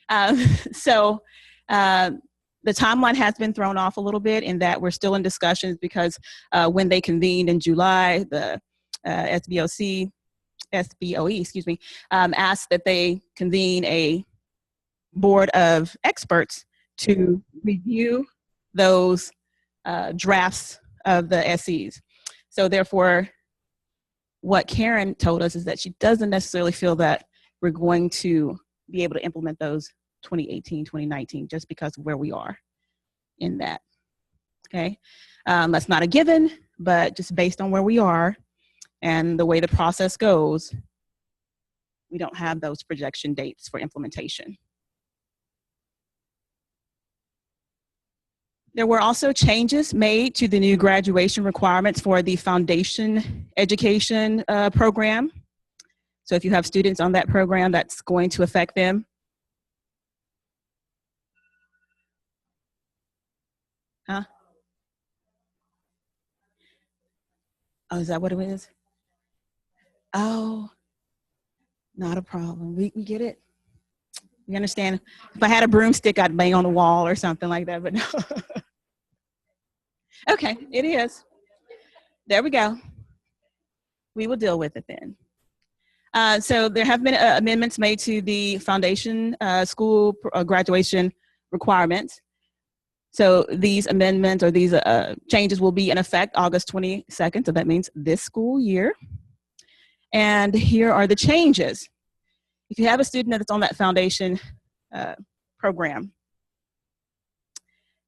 So the timeline has been thrown off a little bit in that we're still in discussions because when they convened in July, the SBOE, asked that they convene a board of experts to review those drafts of the SEs. So therefore, what Karen told us is that she doesn't necessarily feel that we're going to be able to implement those 2018, 2019, just because of where we are in that, okay? That's not a given, but just based on where we are and the way the process goes, we don't have those projection dates for implementation. There were also changes made to the new graduation requirements for the foundation education program. So if you have students on that program, that's going to affect them. Huh? Oh, is that what it is? Oh, not a problem. We get it. We understand. If I had a broomstick, I'd bang on the wall or something like that, but no. Okay, it is. There we go. We will deal with it then. So there have been amendments made to the foundation school graduation requirements. So these amendments or these changes will be in effect August 22nd. So that means this school year. And here are the changes. If you have a student that's on that foundation program,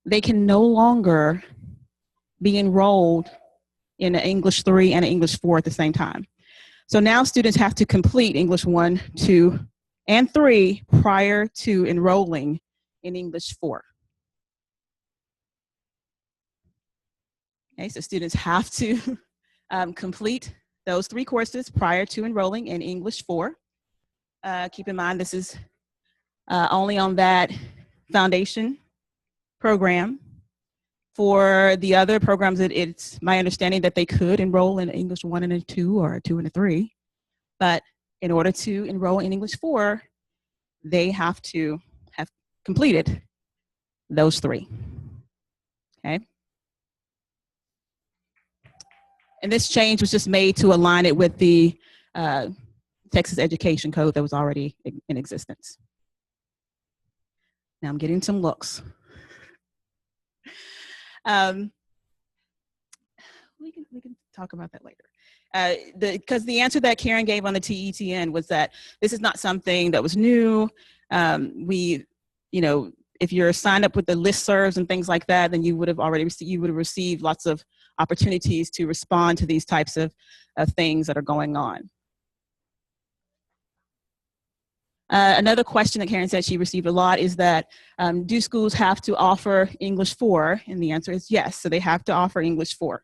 they can no longer be enrolled in an English 3 and an English 4 at the same time. So now students have to complete English 1, 2, and 3 prior to enrolling in English 4. Okay, so students have to complete those 3 courses prior to enrolling in English 4. Keep in mind, this is only on that foundation program. For the other programs, it's my understanding that they could enroll in English 1 and a 2 or a 2 and a 3. But in order to enroll in English 4, they have to have completed those 3. Okay. And this change was just made to align it with the Texas Education Code that was already in existence. Now I'm getting some looks. We can talk about that later. Because the answer that Karen gave on the TETN was that this is not something that was new. If you're signed up with the listservs and things like that, then you would have received lots of opportunities to respond to these types of things that are going on. Another question that Karen said she received a lot is that, do schools have to offer English 4? And the answer is yes, so they have to offer English 4.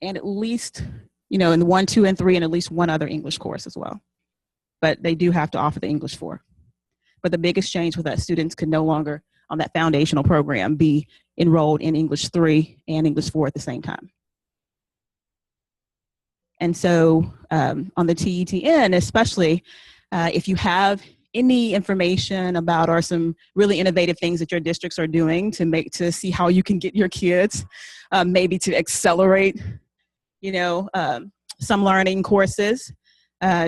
And at least, in the 1, 2, and 3, and at least one other English course as well. But they do have to offer the English 4. But the biggest change was that students could no longer, on that foundational program, be enrolled in English 3 and English 4 at the same time. And so on the TETN, especially if you have any information about or some really innovative things that your districts are doing to see how you can get your kids maybe to accelerate, some learning courses.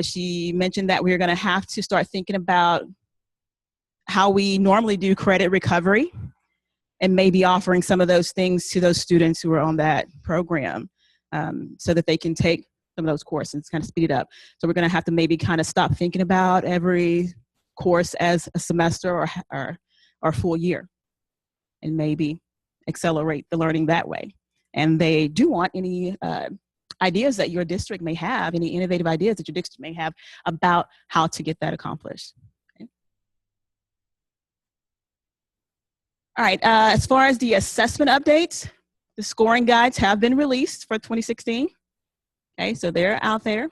She mentioned that we're going to have to start thinking about how we normally do credit recovery and maybe offering some of those things to those students who are on that program so that they can take some of those courses, kind of speed it up. So we're going to have to maybe kind of stop thinking about every course as a semester or full year and maybe accelerate the learning that way. And they do want any ideas that your district may have, any innovative ideas that your district may have about how to get that accomplished. Okay. All right, as far as the assessment updates, the scoring guides have been released for 2016. Okay, so they're out there.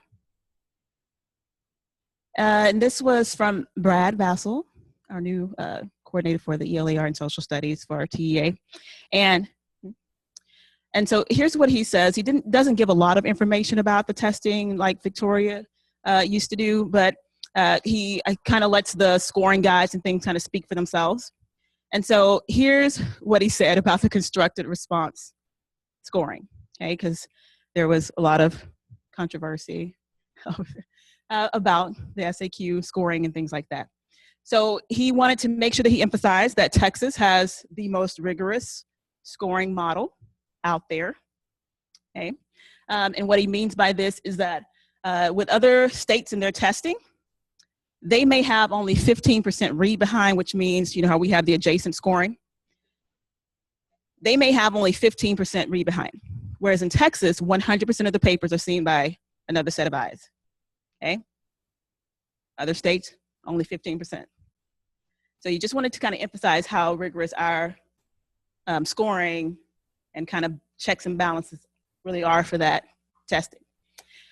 And this was from Brad Vassell, our new coordinator for the ELA Art and Social Studies for our TEA. And And so here's what he says. He doesn't give a lot of information about the testing like Victoria used to do, but he kind of lets the scoring guides and things kind of speak for themselves. And so here's what he said about the constructed response scoring, okay, because there was a lot of controversy about the SAQ scoring and things like that. So he wanted to make sure that he emphasized that Texas has the most rigorous scoring model out there, okay? And what he means by this is that with other states in their testing, they may have only 15% read behind, which means, you know, how we have the adjacent scoring. They may have only 15% read behind, whereas in Texas, 100% of the papers are seen by another set of eyes, okay? Other states, only 15%. So you just wanted to kind of emphasize how rigorous our scoring and kind of checks and balances really are for that testing.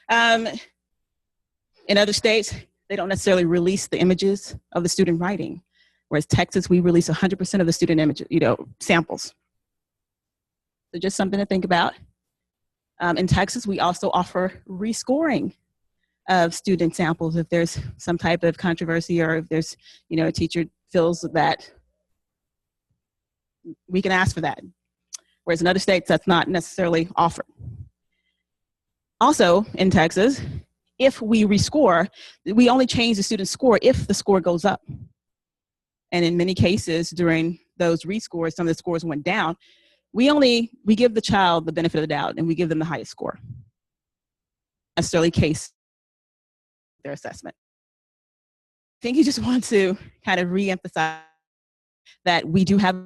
In other states, they don't necessarily release the images of the student writing, whereas Texas, we release 100% of the student image, samples. So just something to think about. In Texas, we also offer rescoring of student samples if there's some type of controversy or if there's, a teacher feels that we can ask for that. Whereas in other states, that's not necessarily offered. Also in Texas, if we rescore, we only change the student's score if the score goes up. And in many cases during those rescores, some of the scores went down. We give the child the benefit of the doubt and we give them the highest score. Necessarily case their assessment. I think you just want to kind of re-emphasize that we do have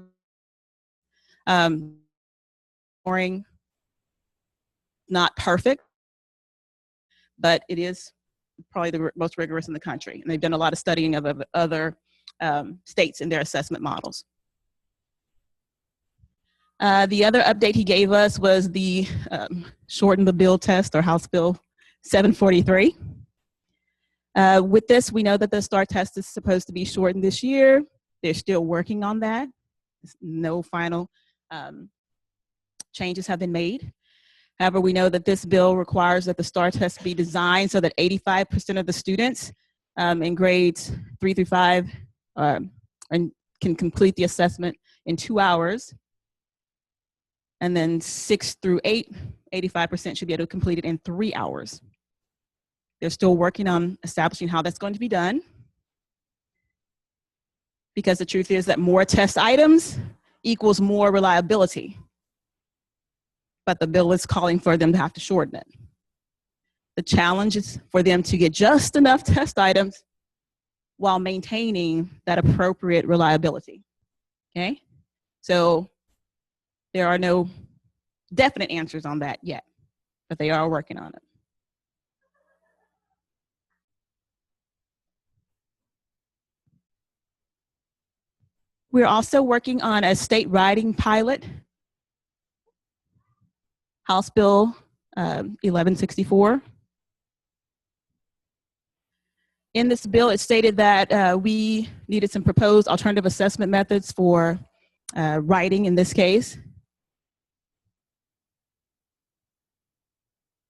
scoring, not perfect, but it is probably the most rigorous in the country. And they've done a lot of studying of other states in their assessment models. The other update he gave us was the shorten the bill test, or House Bill 743. With this, we know that the STAR test is supposed to be shortened this year. They're still working on that. No final changes have been made. However, we know that this bill requires that the STAR test be designed so that 85% of the students in grades 3 through 5 and can complete the assessment in 2 hours. And then 6 through 8, 85% should be able to complete it in 3 hours. They're still working on establishing how that's going to be done, because the truth is that more test items equals more reliability. But the bill is calling for them to have to shorten it. The challenge is for them to get just enough test items while maintaining that appropriate reliability, okay? So there are no definite answers on that yet, but they are working on it. We're also working on a state writing pilot, House Bill 1164. In this bill, it stated that we needed some proposed alternative assessment methods for writing in this case.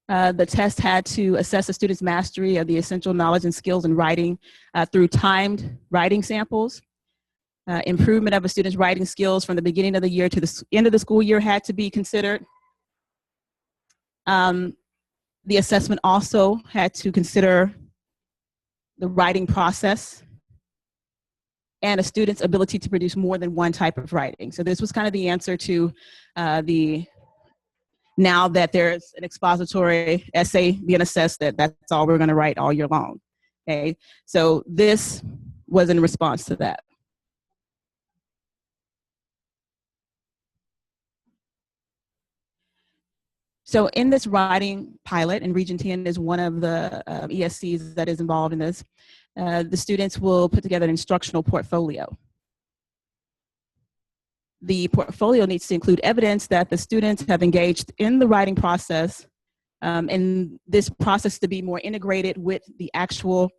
The test had to assess a student's mastery of the essential knowledge and skills in writing through timed writing samples. Improvement of a student's writing skills from the beginning of the year to the end of the school year had to be considered. The assessment also had to consider the writing process and a student's ability to produce more than one type of writing. So this was kind of the answer to now that there's an expository essay being assessed, that's all we're going to write all year long. Okay, so this was in response to that. So in this writing pilot, and Region 10 is one of the ESCs that is involved in this, the students will put together an instructional portfolio. The portfolio needs to include evidence that the students have engaged in the writing process, and this process to be more integrated with the actual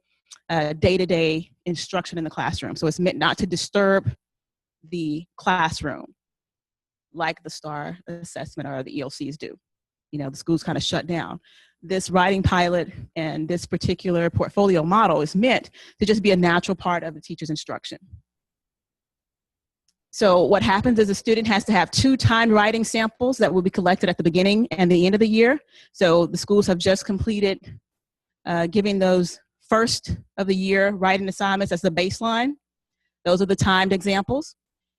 day-to-day instruction in the classroom. So it's meant not to disturb the classroom. like the STAR assessment or the ELCs do. You know, the schools kind of shut down. This writing pilot and this particular portfolio model is meant to just be a natural part of the teacher's instruction. So what happens is a student has to have 2 timed writing samples that will be collected at the beginning and the end of the year. So the schools have just completed giving those first of the year writing assignments as the baseline. Those are the timed examples.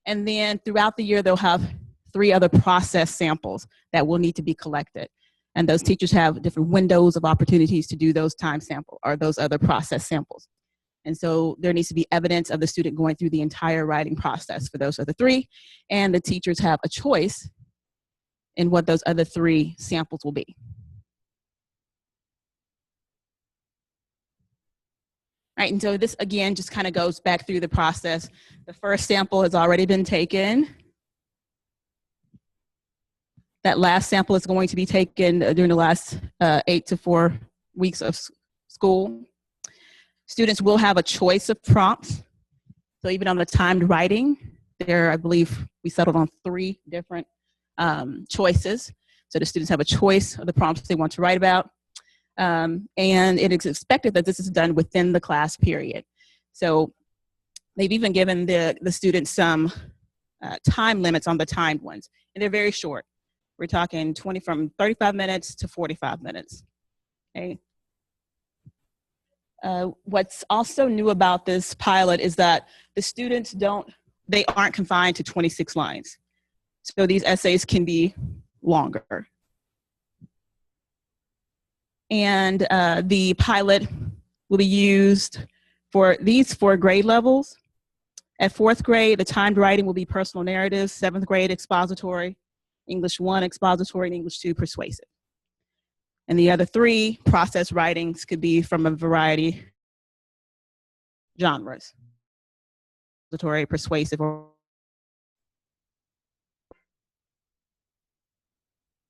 And then throughout the year, they'll have 3 other process samples that will need to be collected. And those teachers have different windows of opportunities to do those time sample or those other process samples. And so there needs to be evidence of the student going through the entire writing process for those other 3. And the teachers have a choice in what those other 3 samples will be. All right, and so this again just kind of goes back through the process. The first sample has already been taken. That last sample is going to be taken during the last 8 to 4 weeks of school. Students will have a choice of prompts. So even on the timed writing, there, I believe we settled on 3 different choices. So the students have a choice of the prompts they want to write about. And it is expected that this is done within the class period. So they've even given the students some time limits on the timed ones, and they're very short. We're talking from 35 minutes to 45 minutes, okay? What's also new about this pilot is that the students aren't confined to 26 lines. So these essays can be longer. And the pilot will be used for these 4 grade levels. At 4th grade, the timed writing will be personal narratives, 7th grade expository, English 1 expository, and English 2 persuasive. And the other 3 process writings could be from a variety of genres, expository, persuasive, or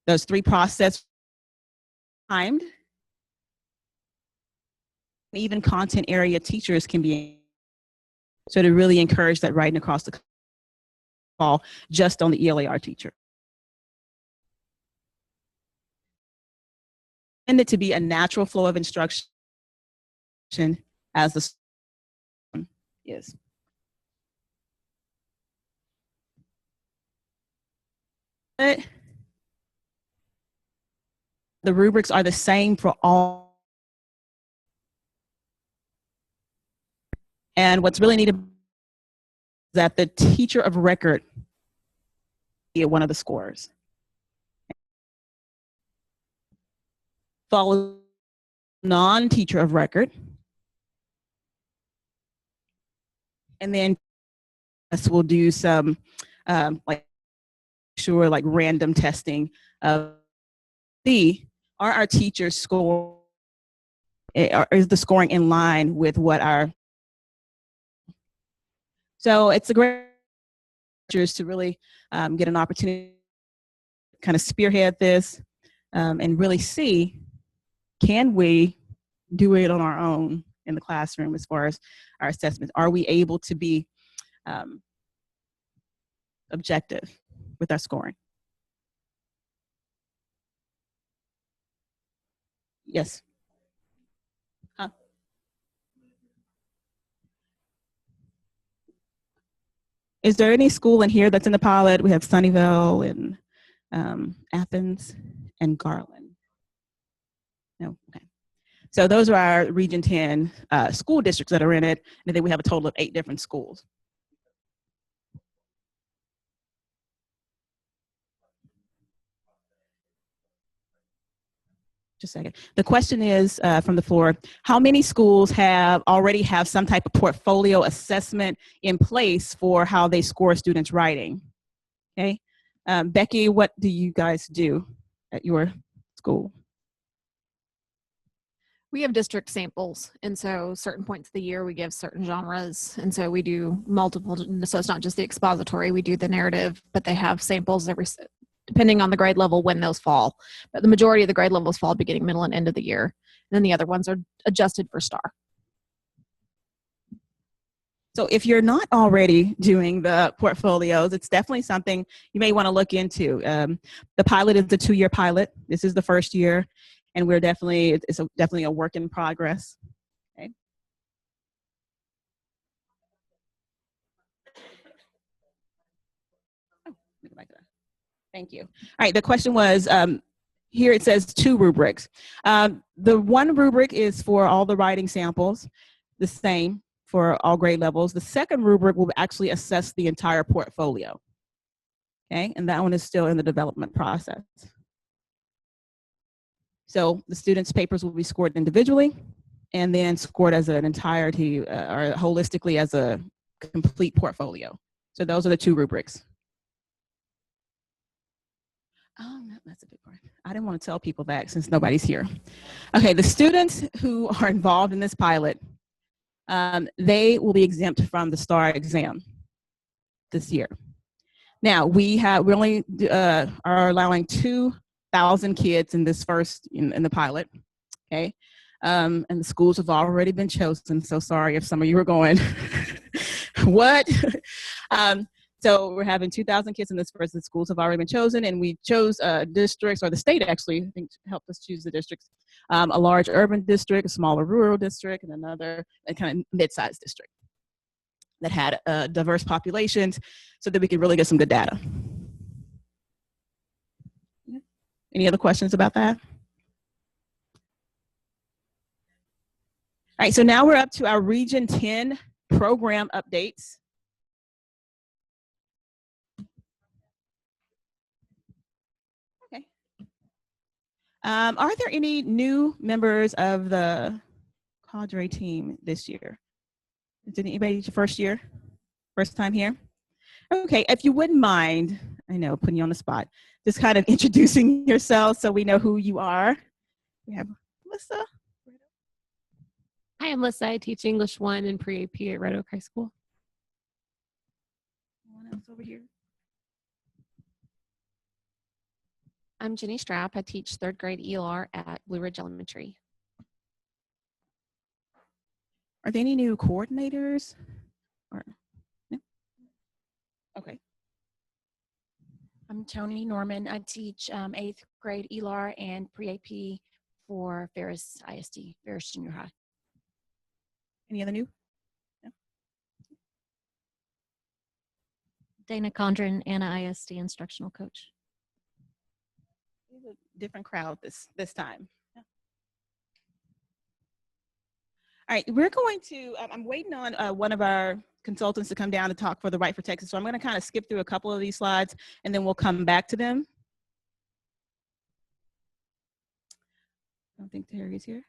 those 3 process timed. Even content area teachers can be, so to really encourage that writing across the fall just on the ELAR teacher. And it to be a natural flow of instruction as the is. But the rubrics are the same for all. And what's really neat is that the teacher of record is one of the scorers. Follow non-teacher of record. And then we'll do some like random testing of are our teachers score, is the scoring in line with what our, so it's a great to really get an opportunity to kind of spearhead this and really see, can we do it on our own in the classroom as far as our assessments? Are we able to be objective with our scoring? Yes. Huh? Is there any school in here that's in the pilot? We have Sunnyvale and Athens and Garland. No, okay. So those are our Region 10 school districts that are in it, and then we have a total of 8 different schools. Just a second. The question is from the floor, how many schools already have some type of portfolio assessment in place for how they score students' writing? Okay. Becky, what do you guys do at your school? We have district samples, and so certain points of the year we give certain genres, and so we do multiple, so it's not just the expository, we do the narrative, but they have samples depending on the grade level when those fall. But the majority of the grade levels fall beginning, middle, and end of the year. And then the other ones are adjusted for STAR. So if you're not already doing the portfolios, it's definitely something you may want to look into. The pilot is a 2-year pilot. This is the first year, and it's definitely a work in progress. Okay. Thank you. All right, the question was, here it says 2 rubrics. The one rubric is for all the writing samples, the same for all grade levels. The second rubric will actually assess the entire portfolio. Okay, and that one is still in the development process. So the students' papers will be scored individually and then scored as an entirety or holistically as a complete portfolio. So those are the 2 rubrics. Oh, no, that's a big part. I didn't want to tell people that since nobody's here. Okay, the students who are involved in this pilot, they will be exempt from the STAR exam this year. Now, we only are allowing 2,000 kids in this first, in the pilot, okay? And the schools have already been chosen, so sorry if some of you are going, what? So we're having 2,000 kids in this first. The schools have already been chosen, and we chose districts, or the state actually, I think, helped us choose the districts. A large urban district, a smaller rural district, and another kind of mid-sized district that had diverse populations so that we could really get some good data. Any other questions about that? All right, so now we're up to our Region 10 program updates. Okay. Are there any new members of the Cadre team this year? Is anybody your first year? First time here? Okay, if you wouldn't mind, I know, putting you on the spot, just kind of introducing yourself so we know who you are. We have Melissa. Hi, I'm Lissa. I teach English 1 and pre-AP at Red Oak High School. Anyone else over here? I'm Jenny Strapp. I teach 3rd grade ELR at Blue Ridge Elementary. Are there any new coordinators? Or no? Okay. I'm Tony Norman. I teach 8th grade ELAR and pre-AP for Ferris ISD, Ferris Junior High. Any other new? No? Dana Condren, Anna ISD instructional coach. It's a different crowd this time. Yeah. All right, we're going to, I'm waiting on one of our consultants to come down to talk for the Right for Texas. So I'm going to kind of skip through a couple of these slides and then we'll come back to them. I don't think Terry's here.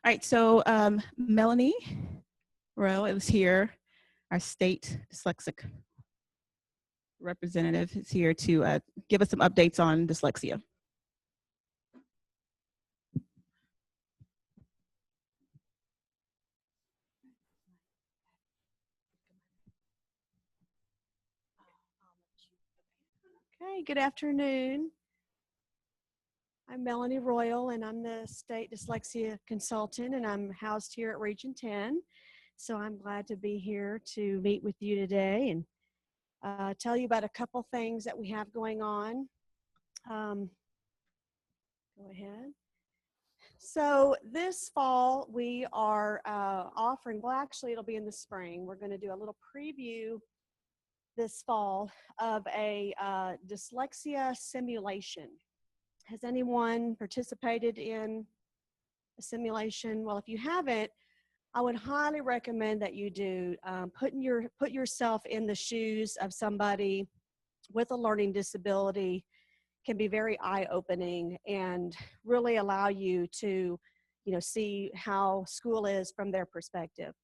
All right, so Melanie Royal is here. Our state dyslexic representative is here to give us some updates on dyslexia. Okay, good afternoon. I'm Melanie Royal, and I'm the state dyslexia consultant, and I'm housed here at Region 10. So I'm glad to be here to meet with you today and tell you about a couple things that we have going on. Go ahead. So this fall, we are offering, well, actually, it'll be in the spring. We're going to do a little preview this fall of a dyslexia simulation. Has anyone participated in a simulation? Well, if you haven't, I would highly recommend that you do. Put yourself in the shoes of somebody with a learning disability can be very eye-opening and really allow you to, see how school is from their perspective.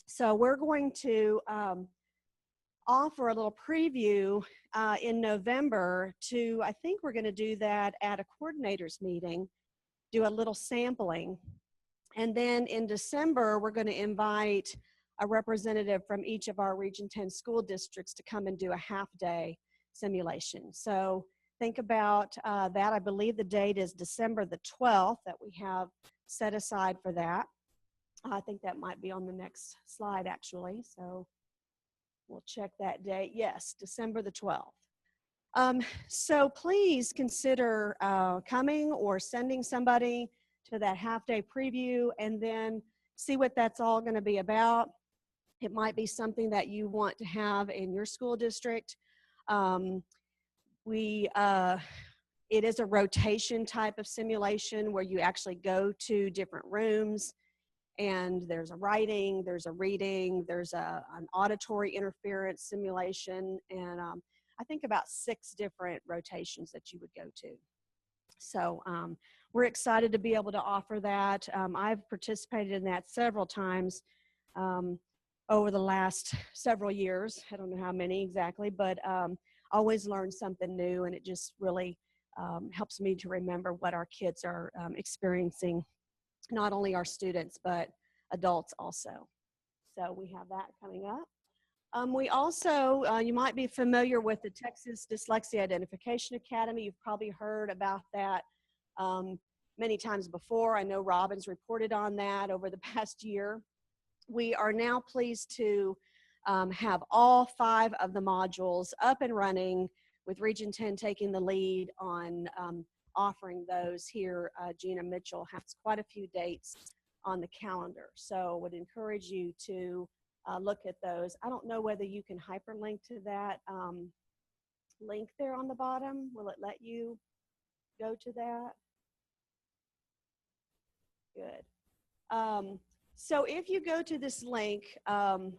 So we're going to offer a little preview in November to, I think we're going to do that at a coordinators meeting, do a little sampling. And then in December, we're going to invite a representative from each of our Region 10 school districts to come and do a half-day simulation. So think about that. I believe the date is December the 12th that we have set aside for that. I think that might be on the next slide, actually. So We'll check that date. Yes, December the 12th. So please consider coming or sending somebody to that half-day preview and then see what that's all going to be about. It might be something that you want to have in your school district. It is a rotation type of simulation where you actually go to different rooms and there's a writing, there's a reading, there's an auditory interference simulation, and I think about 6 different rotations that you would go to. So we're excited to be able to offer that. I've participated in that several times over the last several years. I don't know how many exactly, but always learn something new, and it just really helps me to remember what our kids are experiencing, not only our students, but adults also. So we have that coming up. We also, you might be familiar with the Texas Dyslexia Identification Academy. You've probably heard about that many times before. I know Robin's reported on that over the past year. We are now pleased to have all 5 of the modules up and running, with Region 10 taking the lead on offering those here. Gina Mitchell has quite a few dates on the calendar, so would encourage you to look at those. I don't know whether you can hyperlink to that link there on the bottom. Will it let you go to that? Good. So if you go to this link,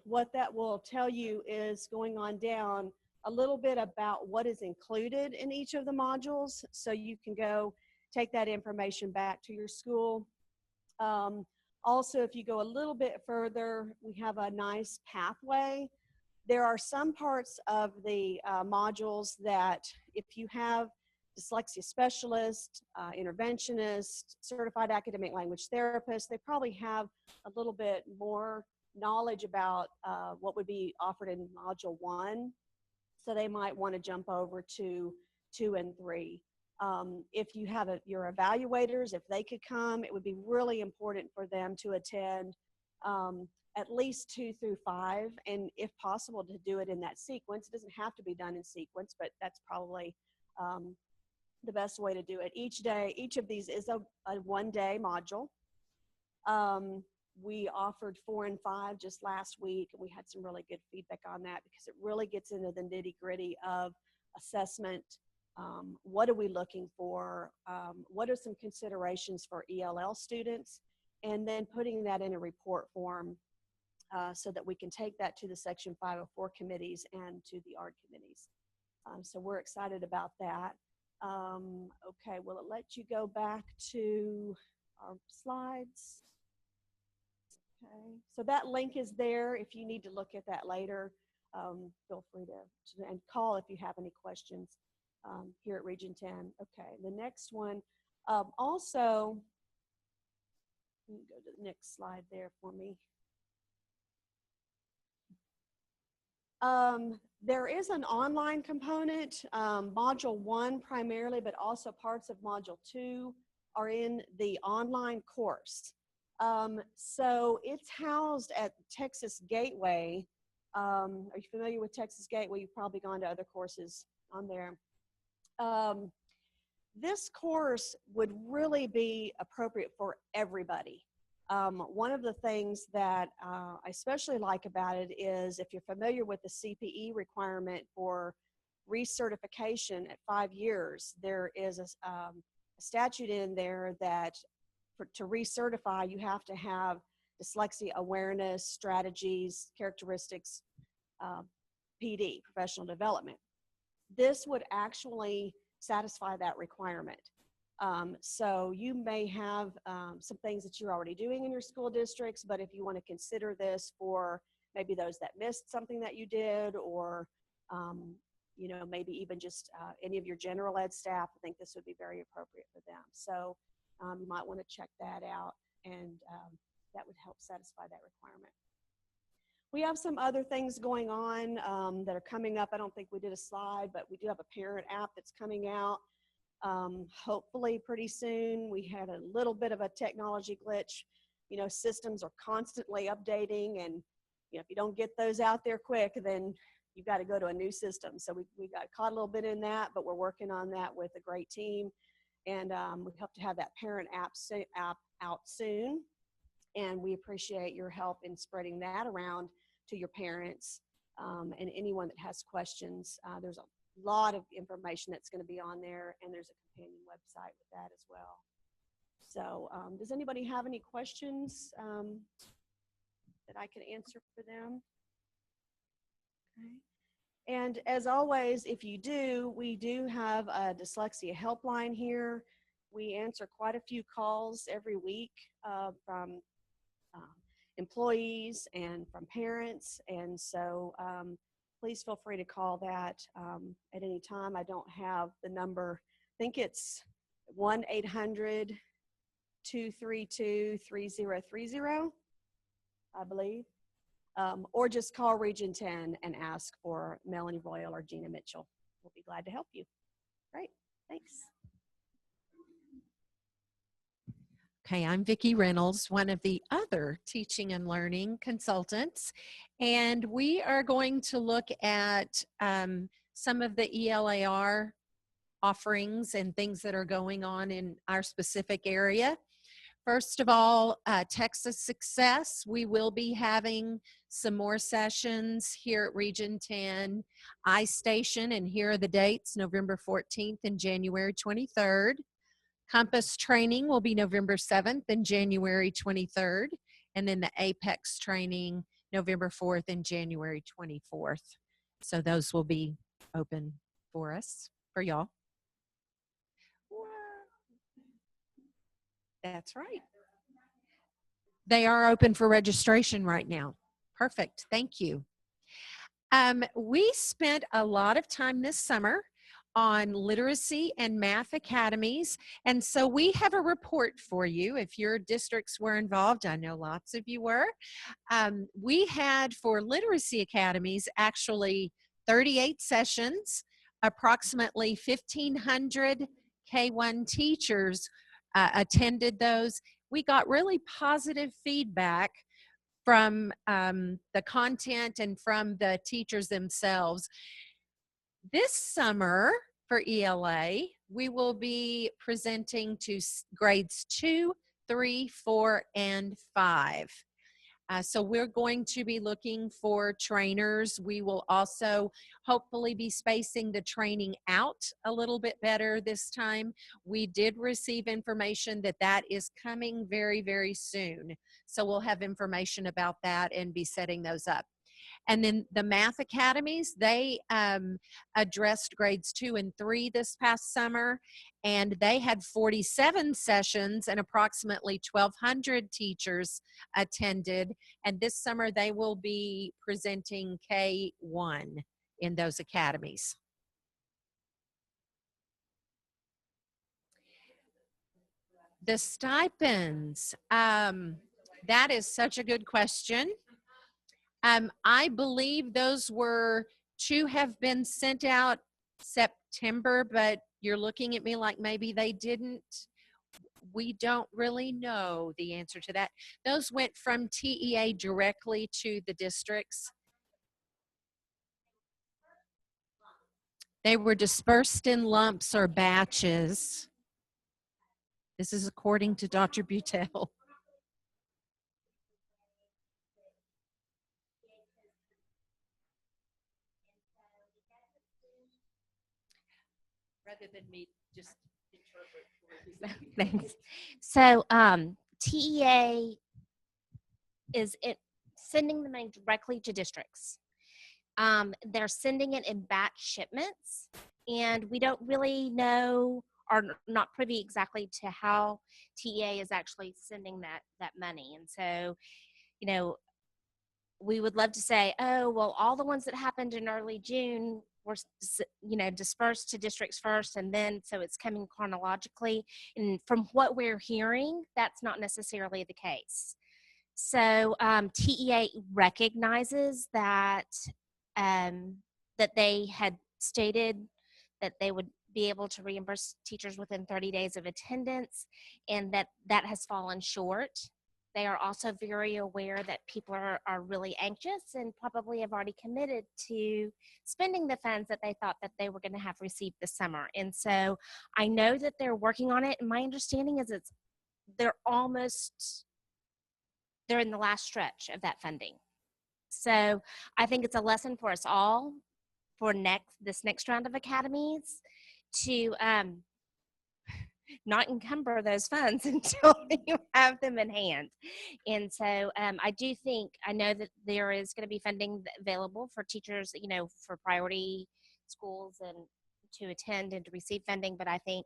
what that will tell you is, going on down, a little bit about what is included in each of the modules, so you can go take that information back to your school. Also, if you go a little bit further, we have a nice pathway. There are some parts of the modules that, if you have dyslexia specialist, interventionist, certified academic language therapist, they probably have a little bit more knowledge about what would be offered in module 1. So they might want to jump over to 2 and 3. If you have your evaluators, if they could come, it would be really important for them to attend at least 2 through 5, and if possible to do it in that sequence. It doesn't have to be done in sequence, but that's probably the best way to do it. Each day, each of these is a 1-day module. We offered 4 and 5 just last week, and we had some really good feedback on that, because it really gets into the nitty-gritty of assessment. What are we looking for? What are some considerations for ELL students? And then putting that in a report form so that we can take that to the Section 504 committees and to the ARD committees. So we're excited about that. Okay, will it let you go back to our slides? Okay, so that link is there if you need to look at that later. Feel free to and call if you have any questions here at Region 10. Okay, the next one. Also, you can go to the next slide there for me. There is an online component. Module 1 primarily, but also parts of Module 2 are in the online course. So it's housed at Texas Gateway. Are you familiar with Texas Gateway? You've probably gone to other courses on there. This course would really be appropriate for everybody. One of the things that I especially like about it is, if you're familiar with the CPE requirement for recertification at 5 years, there is a statute in there that to recertify, you have to have dyslexia awareness, strategies, characteristics, PD, professional development. This would actually satisfy that requirement. So you may have some things that you're already doing in your school districts, but if you want to consider this for maybe those that missed something that you did, or you know, maybe even just any of your general ed staff, I think this would be very appropriate for them. So you might want to check that out, and that would help satisfy that requirement. We have some other things going on that are coming up. I don't think we did a slide, but we do have a parent app that's coming out hopefully pretty soon. We had a little bit of a technology glitch. You know, systems are constantly updating, and if you don't get those out there quick, then you've got to go to a new system. So we got caught a little bit in that, but we're working on that with a great team. And we hope to have that parent app out soon. And we appreciate your help in spreading that around to your parents and anyone that has questions. There's a lot of information that's going to be on there, and there's a companion website with that as well. So does anybody have any questions that I can answer for them? Okay. And as always, if you do, we do have a dyslexia helpline here. We answer quite a few calls every week from employees and from parents. And so please feel free to call that at any time. I don't have the number. I think it's 1-800-232-3030, I believe. Or just call Region 10 and ask for Melanie Royal or Gina Mitchell. We'll be glad to help you. Great, thanks. Okay, I'm Vicki Reynolds, one of the other teaching and learning consultants, and we are going to look at some of the ELAR offerings and things that are going on in our specific area. First of all, Texas Success. We will be having some more sessions here at Region 10 iStation, and here are the dates: November 14th and January 23rd. Compass training will be November 7th and January 23rd, and then the Apex training November 4th and January 24th. So those will be open for us, for y'all. That's right. They are open for registration right now. Perfect. Thank you. We spent a lot of time this summer on literacy and math academies, and so we have a report for you. If your districts were involved, I know lots of you were. We had for literacy academies actually 38 sessions, approximately 1,500 K-1 teachers attended those. We got really positive feedback from the content and from the teachers themselves. This summer for ELA, we will be presenting to grades 2, 3, 4, and 5. So we're going to be looking for trainers. We will also hopefully be spacing the training out a little bit better this time. We did receive information that that is coming very, very soon. So we'll have information about that and be setting those up. And then the math academies, they addressed grades 2 and 3 this past summer, and they had 47 sessions and approximately 1,200 teachers attended. And this summer they will be presenting K-1 in those academies. The stipends, that is such a good question. I believe those were to have been sent out September, but you're looking at me like maybe they didn't. We don't really know the answer to that. Those went from TEA directly to the districts. They were dispersed in lumps or batches. This is according to Dr. Butel. Rather than me just interpret. Thanks. So TEA is sending the money directly to districts. They're sending it in batch shipments, and we don't really know or not privy exactly to how TEA is actually sending that money. And so, you know, we would love to say, oh, well, all the ones that happened in early June were, you know, dispersed to districts first, and then so it's coming chronologically. And from what we're hearing, that's not necessarily the case. So TEA recognizes that that they had stated that they would be able to reimburse teachers within 30 days of attendance, and that has fallen short. they are also very aware that people are really anxious and probably have already committed to spending the funds that they thought that they were going to have received this summer. And so I know that they're working on it. And my understanding is they're in the last stretch of that funding. So I think it's a lesson for us all for this next round of academies to not encumber those funds until you have them in hand. And so I know that there is going to be funding available for teachers, for priority schools and to attend and to receive funding. But I think,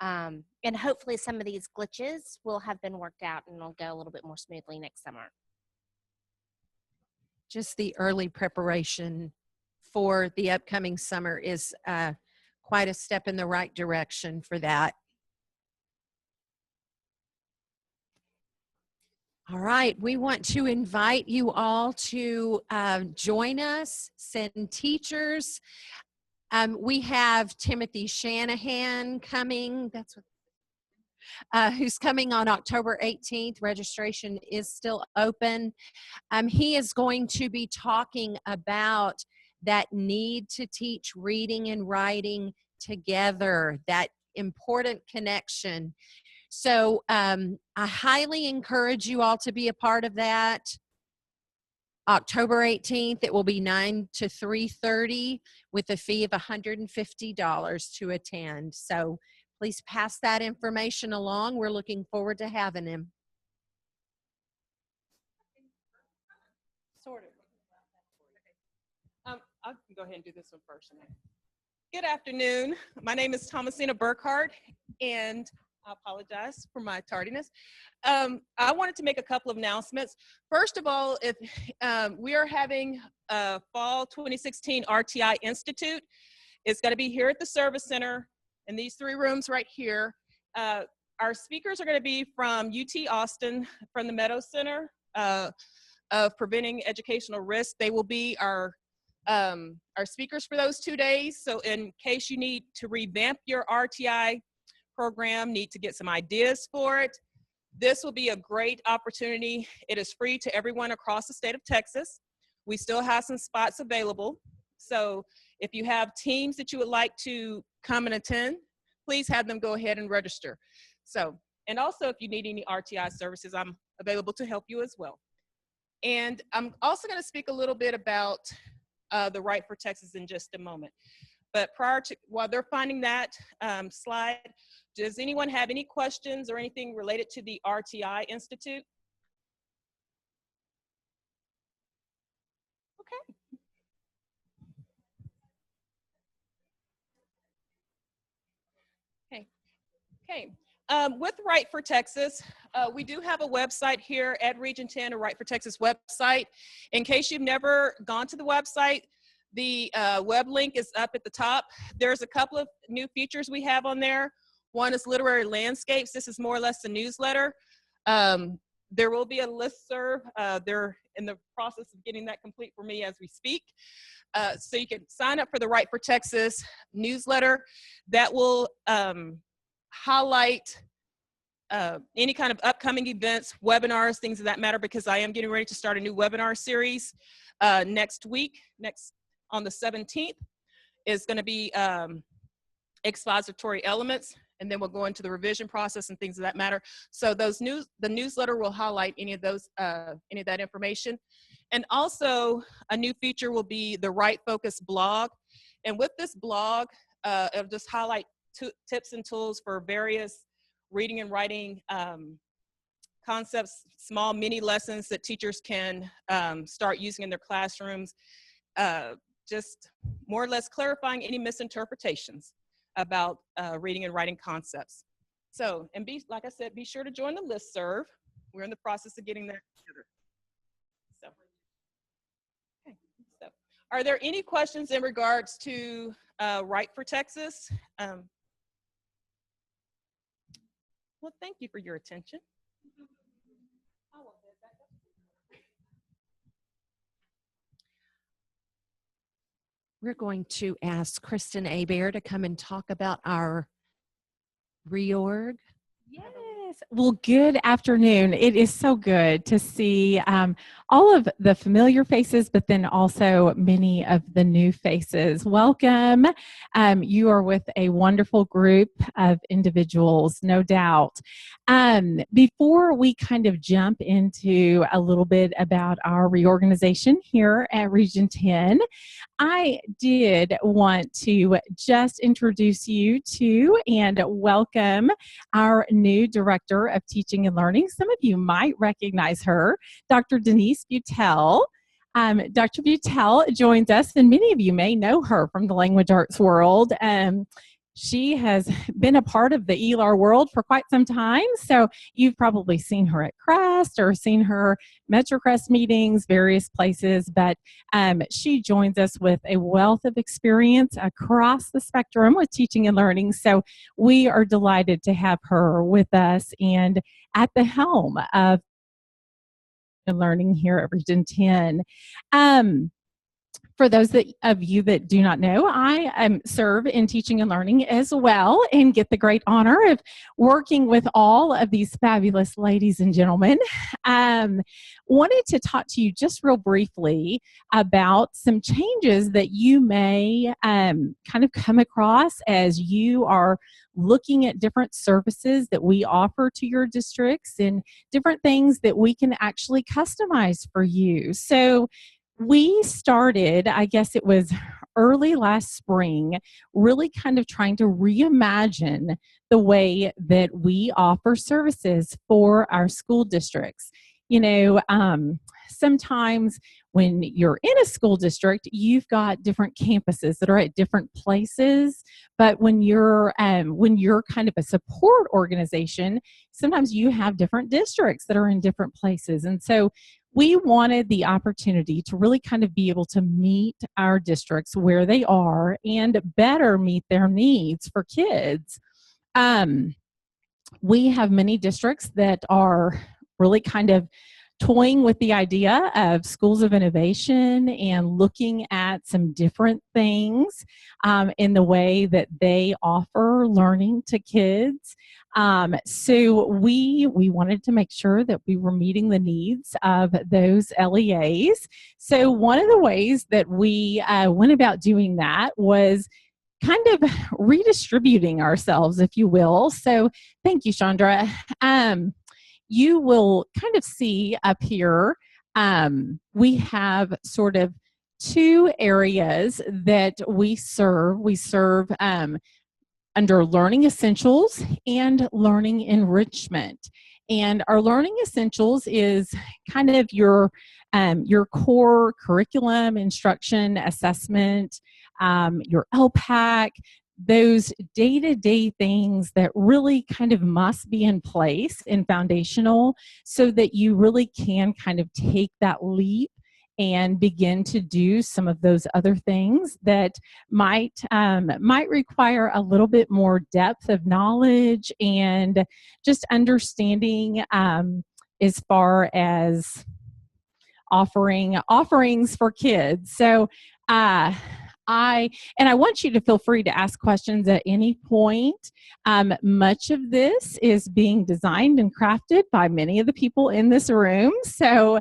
and hopefully some of these glitches will have been worked out and it'll go a little bit more smoothly next summer. Just the early preparation for the upcoming summer is quite a step in the right direction for that. All right, we want to invite you all to join us, send teachers. We have Timothy Shanahan coming. That's what. Who's coming on October 18th. Registration is still open. He is going to be talking about that need to teach reading and writing together, that important connection. So I highly encourage you all to be a part of that. October 18th, it will be 9 to 3:30 with a fee of $150 to attend. So please pass that information along. We're looking forward to having him. Sort of. I can go ahead and do this one first. Good afternoon. My name is Thomasina Burkhart, and I apologize for my tardiness. I wanted to make a couple of announcements. First of all, if we are having a fall 2016 RTI Institute. It's going to be here at the Service Center in these 3 rooms right here. Our speakers are going to be from UT Austin, from the Meadows Center of Preventing Educational Risk. They will be our speakers for those 2 days. So in case you need to revamp your RTI program, need to get some ideas for it, this will be a great opportunity. It is free to everyone across the state of Texas. We still have some spots available. So if you have teams that you would like to come and attend, please have them go ahead and register. So, and also if you need any RTI services, I'm available to help you as well. And I'm also going to speak a little bit about the Right for Texas in just a moment. But while they're finding that slide, does anyone have any questions or anything related to the RTI Institute? Okay. With Right for Texas, we do have a website here at Region 10, a Right for Texas website. In case you've never gone to the website, the web link is up at the top. There's a couple of new features we have on there. One is literary landscapes. This is more or less a newsletter. There will be a listserv. They're in the process of getting that complete for me as we speak. So you can sign up for the Right for Texas newsletter. That will highlight any kind of upcoming events, webinars, things of that matter, because I am getting ready to start a new webinar series next week. On the 17th is going to be expository elements, and then we'll go into the revision process and things of that matter. So the newsletter will highlight any of that information. And also a new feature will be the Right Focus blog. And with this blog, it'll just highlight tips and tools for various reading and writing concepts, small mini lessons that teachers can start using in their classrooms, just more or less clarifying any misinterpretations about reading and writing concepts. So, and like I said, be sure to join the listserv. We're in the process of getting that together. So, okay. So, are there any questions in regards to Right for Texas? Well, thank you for your attention. We're going to ask Kristen Hebert to come and talk about our reorg. Yay! Yes. Well, good afternoon. It is so good to see all of the familiar faces, but then also many of the new faces. Welcome. You are with a wonderful group of individuals, no doubt. Before we kind of jump into a little bit about our reorganization here at Region 10, I did want to just introduce you to and welcome our new Director of Teaching and Learning. Some of you might recognize her, Dr. Denise Butel. Dr. Butel joins us, and many of you may know her from the language arts world. She has been a part of the ELAR world for quite some time, so you've probably seen her at Crest or seen her MetroCrest meetings, various places, but she joins us with a wealth of experience across the spectrum with teaching and learning, so we are delighted to have her with us and at the helm of learning here at Region 10. For those of you that do not know, I serve in teaching and learning as well and get the great honor of working with all of these fabulous ladies and gentlemen. Wanted to talk to you just real briefly about some changes that you may kind of come across as you are looking at different services that we offer to your districts and different things that we can actually customize for you. So we started, I guess it was early last spring, really kind of trying to reimagine the way that we offer services for our school districts. You know, sometimes when you're in a school district, you've got different campuses that are at different places. But when you're kind of a support organization, sometimes you have different districts that are in different places. And so we wanted the opportunity to really kind of be able to meet our districts where they are and better meet their needs for kids. We have many districts that are really kind of toying with the idea of schools of innovation and looking at some different things in the way that they offer learning to kids. So we wanted to make sure that we were meeting the needs of those LEAs. So one of the ways that we went about doing that was kind of redistributing ourselves, if you will. So thank you, Chandra. You will kind of see up here, we have sort of two areas that we serve. We serve under Learning Essentials and Learning Enrichment. And our Learning Essentials is kind of your core curriculum, instruction, assessment, your LPAC, those day-to-day things that really kind of must be in place and foundational so that you really can kind of take that leap and begin to do some of those other things that might require a little bit more depth of knowledge and just understanding as far as offerings for kids. So I want you to feel free to ask questions at any point. Much of this is being designed and crafted by many of the people in this room, so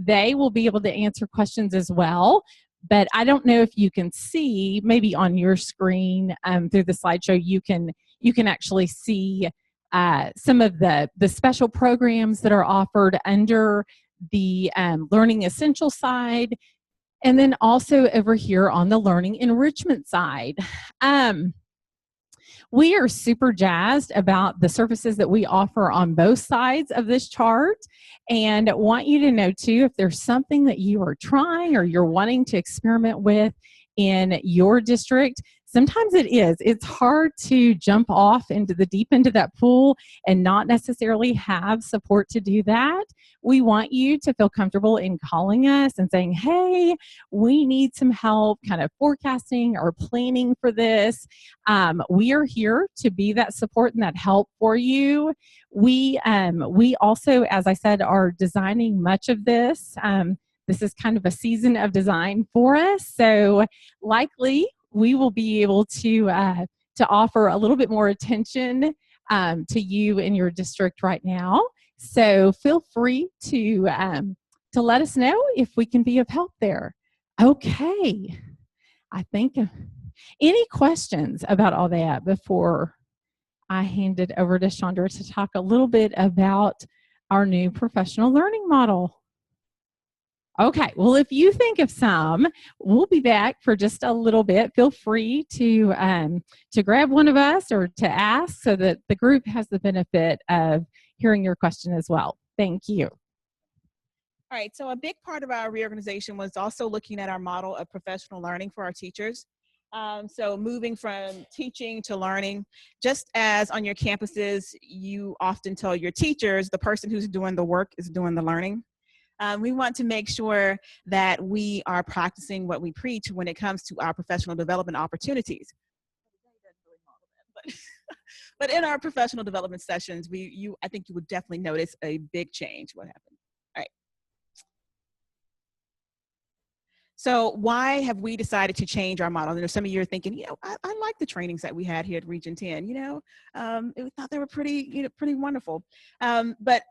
they will be able to answer questions as well. But I don't know if you can see, maybe on your screen through the slideshow, you can actually see some of the special programs that are offered under the Learning Essential side. And then also over here on the Learning Enrichment side. We are super jazzed about the services that we offer on both sides of this chart and want you to know too, if there's something that you are trying or you're wanting to experiment with in your district, sometimes it's hard to jump off into the deep end of that pool and not necessarily have support to do that. We want you to feel comfortable in calling us and saying, hey, we need some help kind of forecasting or planning for this. We are here to be that support and that help for you. We also, as I said, are designing much of this. This is kind of a season of design for us. So likely we will be able to offer a little bit more attention to you in your district right now. So feel free to let us know if we can be of help there. Okay, I think any questions about all that before I hand it over to Chandra to talk a little bit about our new professional learning model. Okay, well, if you think of some, we'll be back for just a little bit. Feel free to grab one of us or to ask so that the group has the benefit of hearing your question as well. Thank you. All right, so a big part of our reorganization was also looking at our model of professional learning for our teachers. So moving from teaching to learning, just as on your campuses, you often tell your teachers the person who's doing the work is doing the learning. We want to make sure that we are practicing what we preach when it comes to our professional development opportunities. But in our professional development sessions, I think you would definitely notice a big change. What happened? All right. So why have we decided to change our model? There's some of you are thinking, I like the trainings that we had here at Region 10. We thought they were pretty wonderful. But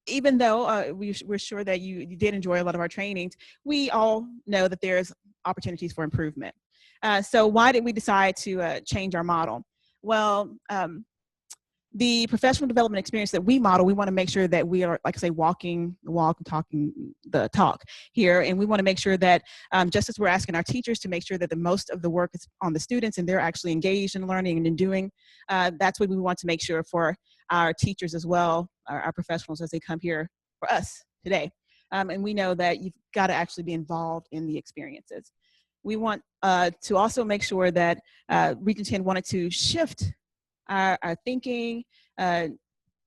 even though we're sure that you did enjoy a lot of our trainings, we all know that there's opportunities for improvement. So why did we decide to change our model? Well, the professional development experience that we model, we want to make sure that we are, like I say, walking the walk and talking the talk here. And we want to make sure that just as we're asking our teachers to make sure that the most of the work is on the students and they're actually engaged in learning and in doing, that's what we want to make sure for our teachers as well, our professionals as they come here for us today. And we know that you've got to actually be involved in the experiences. We want to also make sure that Region 10 wanted to shift our thinking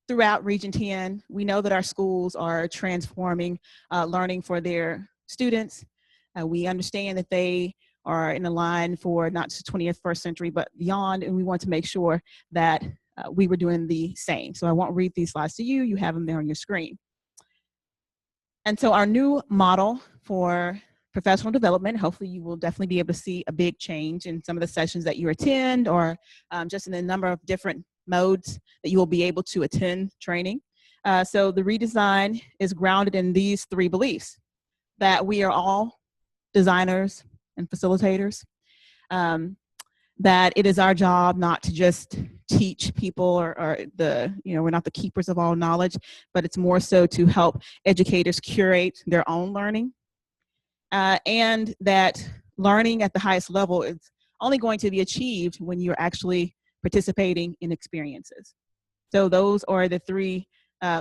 throughout Region 10. We know that our schools are transforming learning for their students. We understand that they are in a line for not just the 21st century, but beyond, and we want to make sure that we were doing the same. So I won't read these slides to you. You have them there on your screen. And so our new model for professional development, hopefully you will definitely be able to see a big change in some of the sessions that you attend, or just in the number of different modes that you will be able to attend training. So the redesign is grounded in these three beliefs: that we are all designers and facilitators, that it is our job not to just teach people or we're not the keepers of all knowledge, but it's more so to help educators curate their own learning. And that learning at the highest level is only going to be achieved when you're actually participating in experiences. So those are the three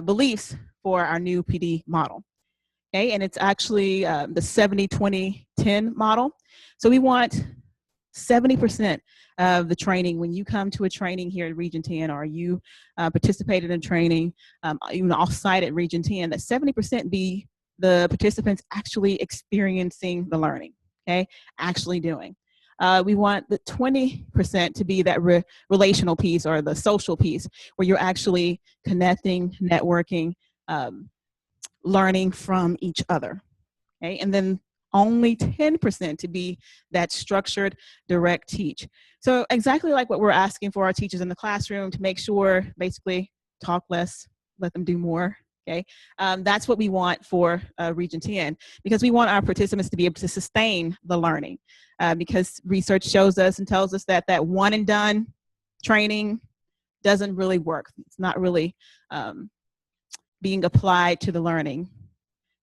beliefs for our new PD model. Okay, and it's actually the 70-20-10 model. So we want 70% of the training, when you come to a training here at Region 10, or you participated in training even off-site at Region 10, that 70% be the participants actually experiencing the learning, okay, actually doing. We want the 20% to be that relational piece, or the social piece, where you're actually connecting, networking, learning from each other, okay? And then only 10% to be that structured, direct teach. So exactly like what we're asking for our teachers in the classroom, to make sure, basically, talk less, let them do more. Okay, that's what we want for Region 10, because we want our participants to be able to sustain the learning, because research shows us and tells us that that one and done training doesn't really work. It's not really being applied to the learning.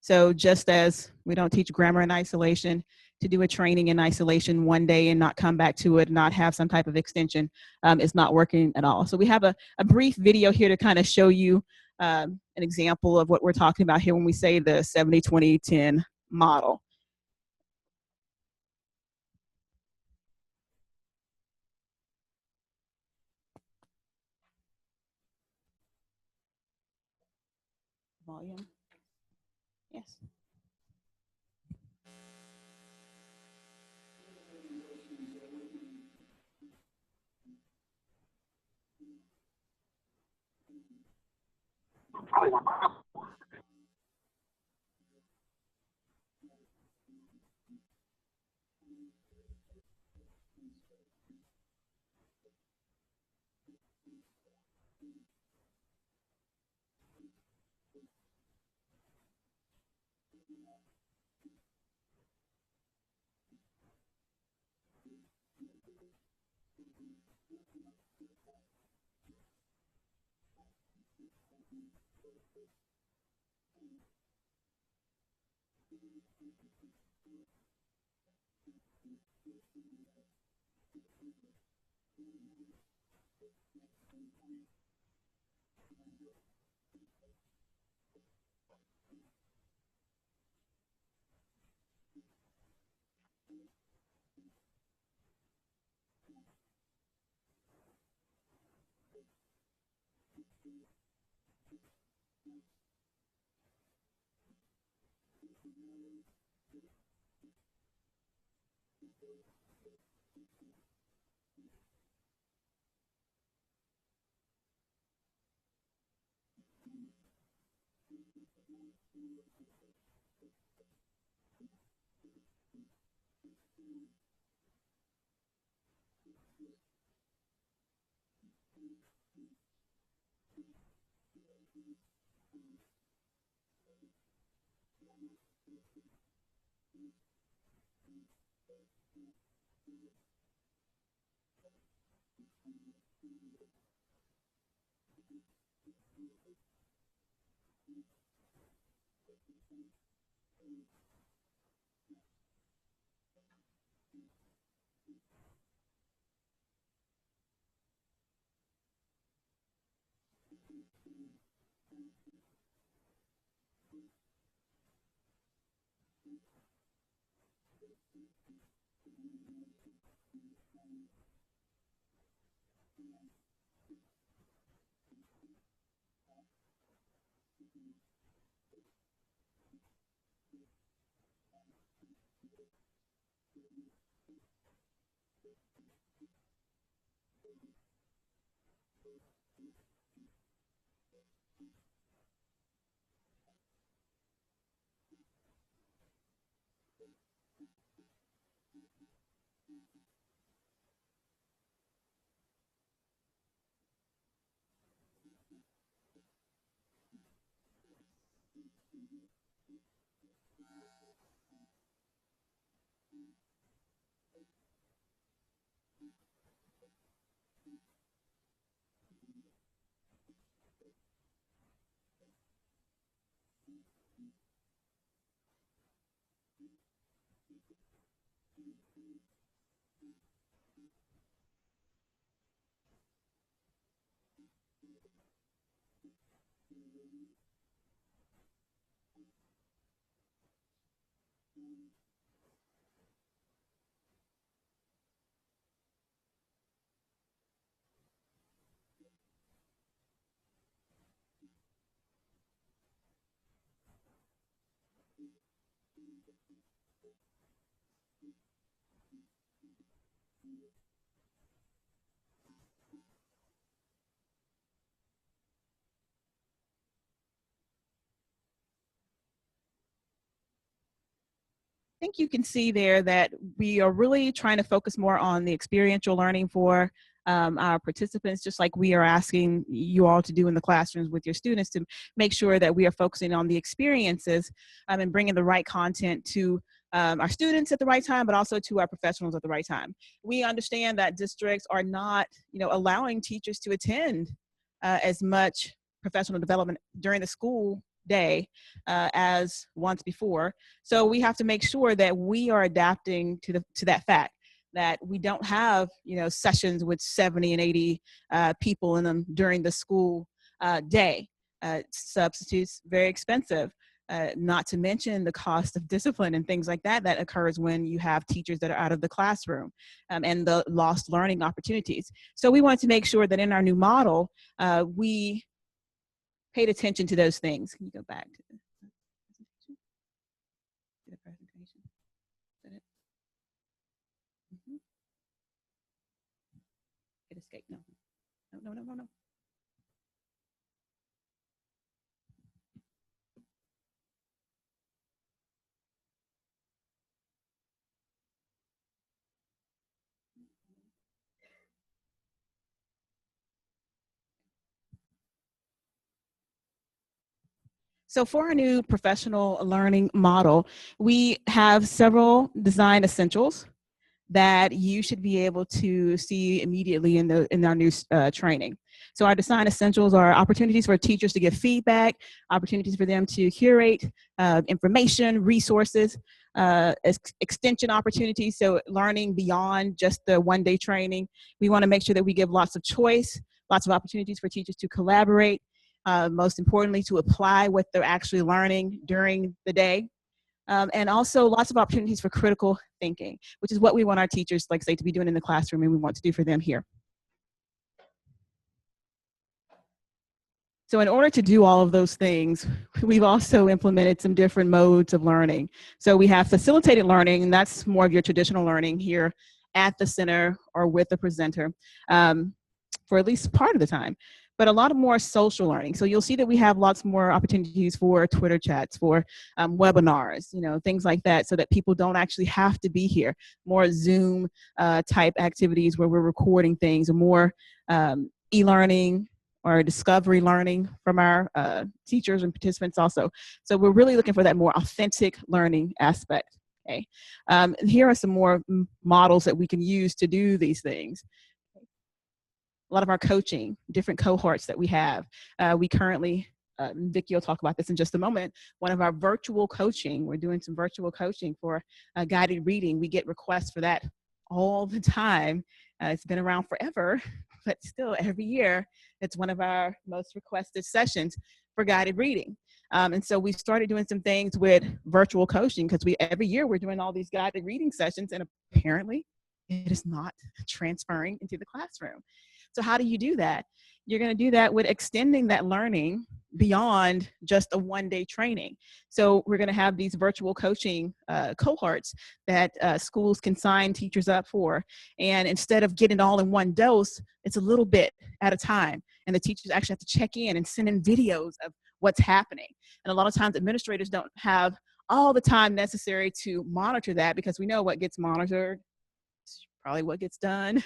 So just as we don't teach grammar in isolation, to do a training in isolation one day and not come back to it, not have some type of extension, is not working at all. So we have a brief video here to kind of show you an example of what we're talking about here when we say the 70-20-10 model. Volume. Yes. I think you can see there that we are really trying to focus more on the experiential learning for our participants, just like we are asking you all to do in the classrooms with your students, to make sure that we are focusing on the experiences and bringing the right content to our students at the right time, but also to our professionals at the right time. We understand that districts are not, allowing teachers to attend as much professional development during the school day as once before. So we have to make sure that we are adapting to that fact, that we don't have sessions with 70 and 80 people in them during the school day. Substitutes very expensive. Not to mention the cost of discipline and things like that occurs when you have teachers that are out of the classroom, and the lost learning opportunities. So we wanted to make sure that in our new model, we paid attention to those things. Can you go back to the presentation? Is that it? It escaped. No. No. So for our new professional learning model, we have several design essentials that you should be able to see immediately in our new training. So our design essentials are opportunities for teachers to give feedback, opportunities for them to curate information, resources, extension opportunities, so learning beyond just the one-day training. We want to make sure that we give lots of choice, lots of opportunities for teachers to collaborate, most importantly, to apply what they're actually learning during the day. And also lots of opportunities for critical thinking, which is what we want our teachers, like say, to be doing in the classroom, and we want to do for them here. So in order to do all of those things, we've also implemented some different modes of learning. So we have facilitated learning, and that's more of your traditional learning here at the center or with the presenter for at least part of the time. But a lot of more social learning. So you'll see that we have lots more opportunities for Twitter chats, for webinars, things like that, so that people don't actually have to be here. More Zoom type activities where we're recording things, or more e-learning or discovery learning from our teachers and participants also. So we're really looking for that more authentic learning aspect. Okay, here are some more models that we can use to do these things. A lot of our coaching, different cohorts that we have. We currently, Vicki will talk about this in just a moment, one of our virtual coaching, we're doing some virtual coaching for guided reading. We get requests for that all the time. It's been around forever, but still every year, it's one of our most requested sessions for guided reading. And so we started doing some things with virtual coaching, because every year we're doing all these guided reading sessions, and apparently it is not transferring into the classroom. So how do you do that? You're going to do that with extending that learning beyond just a one-day training. So we're going to have these virtual coaching cohorts that schools can sign teachers up for. And instead of getting it all in one dose, it's a little bit at a time. And the teachers actually have to check in and send in videos of what's happening. And a lot of times administrators don't have all the time necessary to monitor that, because we know what gets monitored is probably what gets done.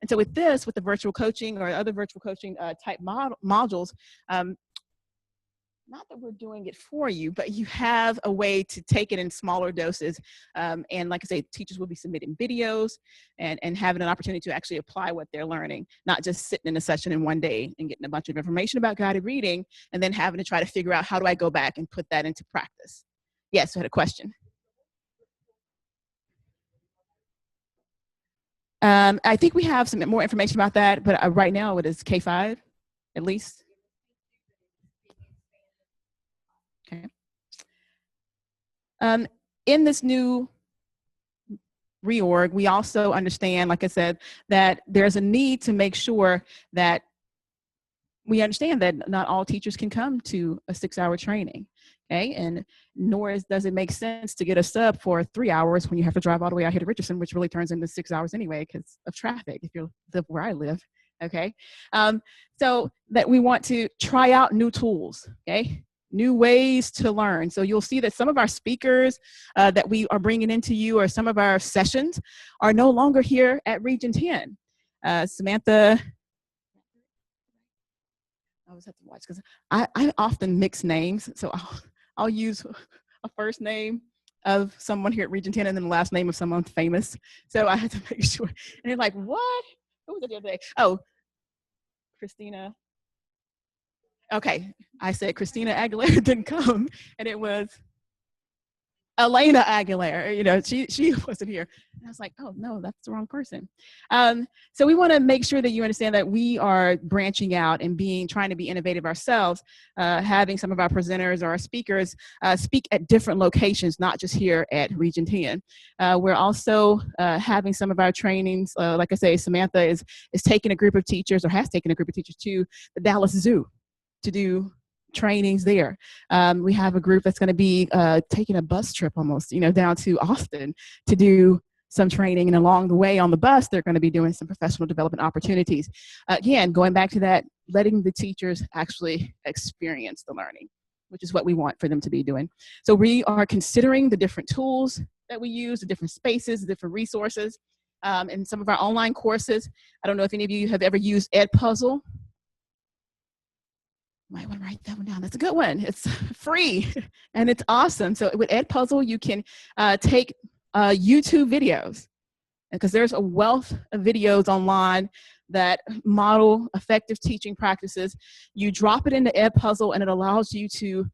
And so with this, with the virtual coaching or other virtual coaching type modules, not that we're doing it for you, but you have a way to take it in smaller doses. And like I say, teachers will be submitting videos and having an opportunity to actually apply what they're learning, not just sitting in a session in one day and getting a bunch of information about guided reading and then having to try to figure out, how do I go back and put that into practice? Yes, I had a question. I think we have some more information about that, but right now it is K-5, at least. Okay. In this new reorg, we also understand, like I said, that there's a need to make sure that we understand that not all teachers can come to a 6-hour training. Okay, and nor does it make sense to get a sub for 3 hours when you have to drive all the way out here to Richardson, which really turns into 6 hours anyway because of traffic if you live where I live. Okay, so that we want to try out new tools. Okay, new ways to learn. So you'll see that some of our speakers that we are bringing into you, or some of our sessions, are no longer here at Region 10. Samantha. I always have to watch because I often mix names, so I'll use a first name of someone here at Region 10 and then the last name of someone famous. So I had to make sure. And they're like, what? Who was it the other day? Oh, Christina. Okay, I said Christina Aguilera didn't come, and it was Elena Aguilera. You know, she wasn't here. And I was like, oh no, that's the wrong person. So we want to make sure that you understand that we are branching out and trying to be innovative ourselves, having some of our presenters or our speakers speak at different locations, not just here at Region 10. We're also having some of our trainings, like I say, Samantha is taking a group of teachers, or has taken a group of teachers, to the Dallas Zoo to do trainings there. We have a group that's going to be taking a bus trip almost, down to Austin to do some training. And along the way on the bus, they're going to be doing some professional development opportunities. Again, going back to that, letting the teachers actually experience the learning, which is what we want for them to be doing. So we are considering the different tools that we use, the different spaces, the different resources, and some of our online courses. I don't know if any of you have ever used Edpuzzle. Might want to write that one down. That's a good one. It's free and it's awesome. So with Edpuzzle, you can take YouTube videos because there's a wealth of videos online that model effective teaching practices. You drop it into Edpuzzle and it allows you to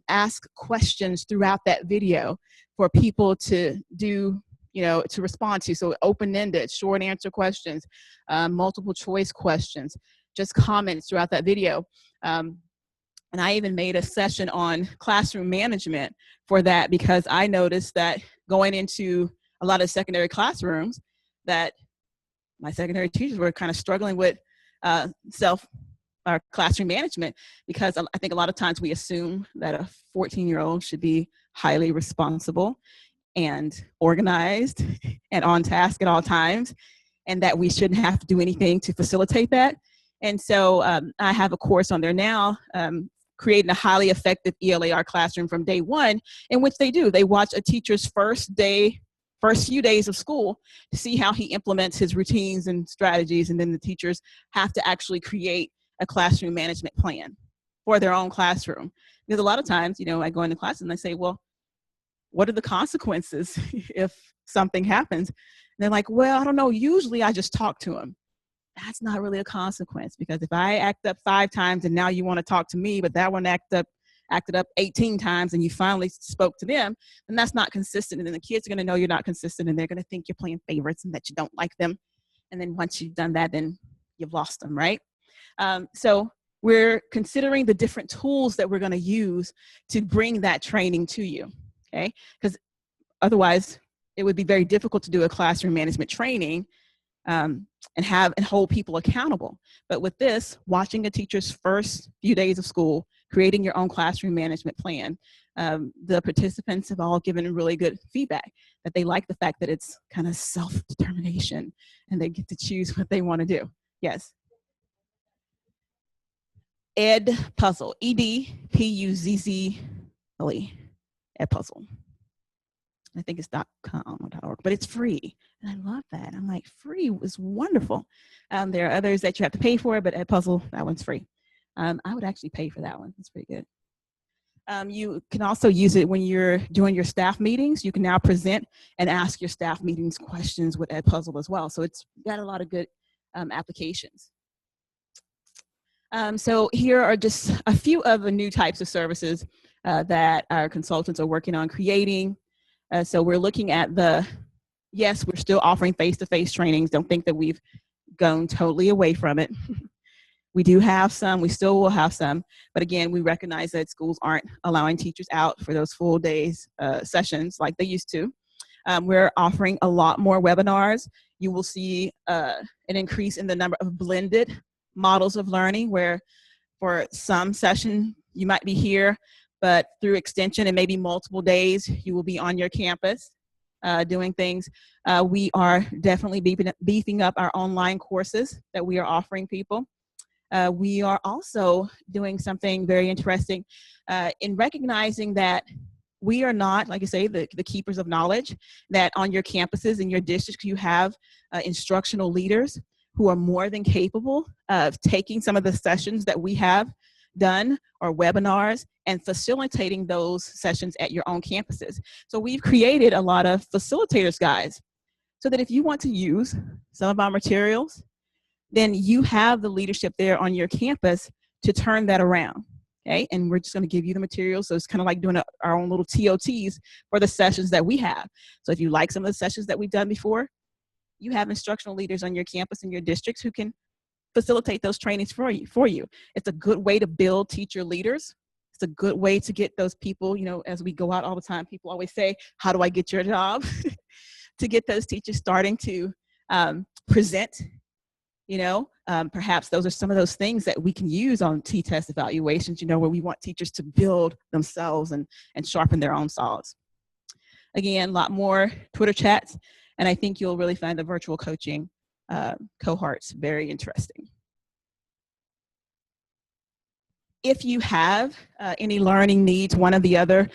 ask questions throughout that video for people to do, to respond to. So open-ended, short answer questions, multiple choice questions, just comments throughout that video. And I even made a session on classroom management for that, because I noticed that going into a lot of secondary classrooms that my secondary teachers were kind of struggling with classroom management, because I think a lot of times we assume that a 14-year-old should be highly responsible and organized and on task at all times, and that we shouldn't have to do anything to facilitate that. And so I have a course on there now, creating a highly effective ELAR classroom from day one, in which they watch a teacher's first few days of school to see how he implements his routines and strategies. And then the teachers have to actually create a classroom management plan for their own classroom. Because a lot of times, I go into class and I say, well, what are the consequences if something happens? And they're like, well, I don't know. Usually I just talk to him. That's not really a consequence, because if I act up 5 times and now you want to talk to me, but that one acted up 18 times and you finally spoke to them, then that's not consistent. And then the kids are going to know you're not consistent, and they're going to think you're playing favorites and that you don't like them. And then once you've done that, then you've lost them, right? So we're considering the different tools that we're going to use to bring that training to you, okay? Because otherwise it would be very difficult to do a classroom management training and hold people accountable. But with this, watching a teacher's first few days of school, creating your own classroom management plan, the participants have all given really good feedback that they like the fact that it's kind of self-determination and they get to choose what they want to do. Yes. Edpuzzle, EDPUZZLE, Edpuzzle. I think it's .com or .org, but it's free. And I love that. I'm like, free is wonderful. There are others that you have to pay for, but Edpuzzle, that one's free. I would actually pay for that one. It's pretty good. You can also use it when you're doing your staff meetings. You can now present and ask your staff meetings questions with Edpuzzle as well. So it's got a lot of good applications. So here are just a few of the new types of services that our consultants are working on creating. So we're looking at yes, we're still offering face-to-face trainings. Don't think that we've gone totally away from it. We do have some, we still will have some, but again, we recognize that schools aren't allowing teachers out for those full days sessions like they used to. We're offering a lot more webinars. You will see an increase in the number of blended models of learning, where for some session you might be here, but through extension and maybe multiple days, you will be on your campus doing things. We are definitely beefing up our online courses that we are offering people. We are also doing something very interesting in recognizing that we are not, like I say, the keepers of knowledge, that on your campuses and your districts, you have instructional leaders who are more than capable of taking some of the sessions that we have done or webinars and facilitating those sessions at your own campuses. So we've created a lot of facilitators guides so that if you want to use some of our materials, then you have the leadership there on your campus to turn that around, okay? And we're just gonna give you the materials. So it's kind of like doing our own little TOTs for the sessions that we have. So if you like some of the sessions that we've done before, you have instructional leaders on your campus and your districts who can facilitate those trainings for you. It's a good way to build teacher leaders. It's a good way to get those people, as we go out all the time, people always say, how do I get your job? To get those teachers starting to present. Perhaps those are some of those things that we can use on T-test evaluations, where we want teachers to build themselves and sharpen their own saws. Again, a lot more Twitter chats, and I think you'll really find the virtual coaching cohorts very interesting. If you have any learning needs, one of the other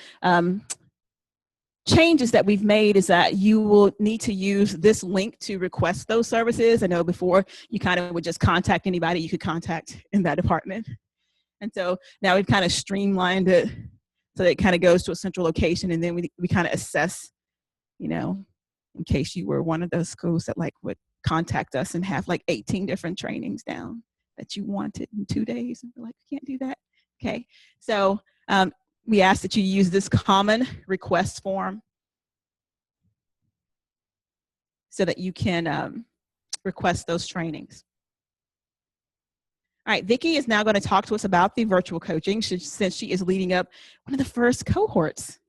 changes that we've made is that you will need to use this link to request those services. I know before you kind of would just contact anybody you could contact in that department. And so now we've kind of streamlined it so that it kind of goes to a central location, and then we kind of assess, in case you were one of those schools that like would contact us and have like 18 different trainings down that you wanted in 2 days. And we're like, we can't do that. Okay, so we ask that you use this common request form so that you can request those trainings. All right, Vicki is now going to talk to us about the virtual coaching since she is leading up one of the first cohorts.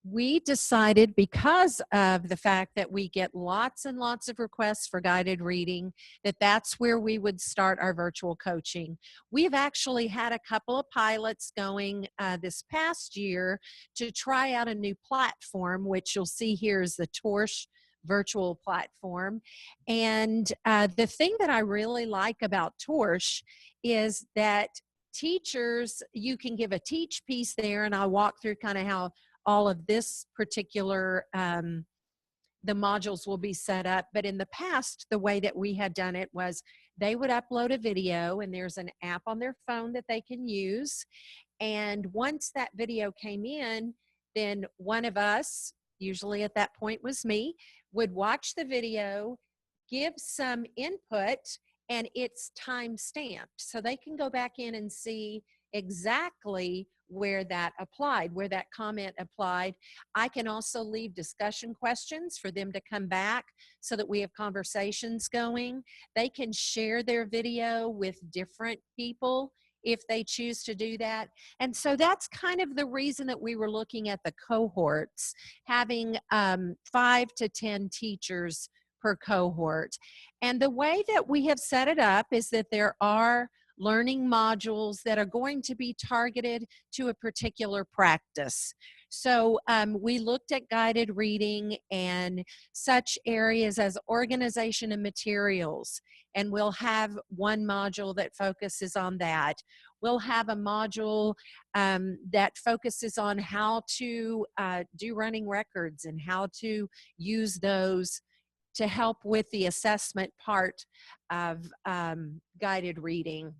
We decided, because of the fact that we get lots and lots of requests for guided reading, that that's where we would start our virtual coaching. We've actually had a couple of pilots going this past year to try out a new platform, which you'll see here is the Torch virtual platform. And the thing that I really like about Torch is that teachers, you can give a teach piece there, and I'll walk through kind of how all of this particular, the modules will be set up. But in the past, the way that we had done it was they would upload a video, and there's an app on their phone that they can use. And once that video came in, then one of us, usually at that point was me, would watch the video, give some input, and it's time stamped. So they can go back in and see exactly where that applied, where that comment applied. I can also leave discussion questions for them to come back so that we have conversations going. They can share their video with different people if they choose to do that. And so that's kind of the reason that we were looking at the cohorts, having 5 to 10 teachers per cohort. And the way that we have set it up is that there are learning modules that are going to be targeted to a particular practice. So we looked at guided reading and such areas as organization and materials, and we'll have one module that focuses on that. We'll have a module that focuses on how to do running records and how to use those to help with the assessment part of guided reading.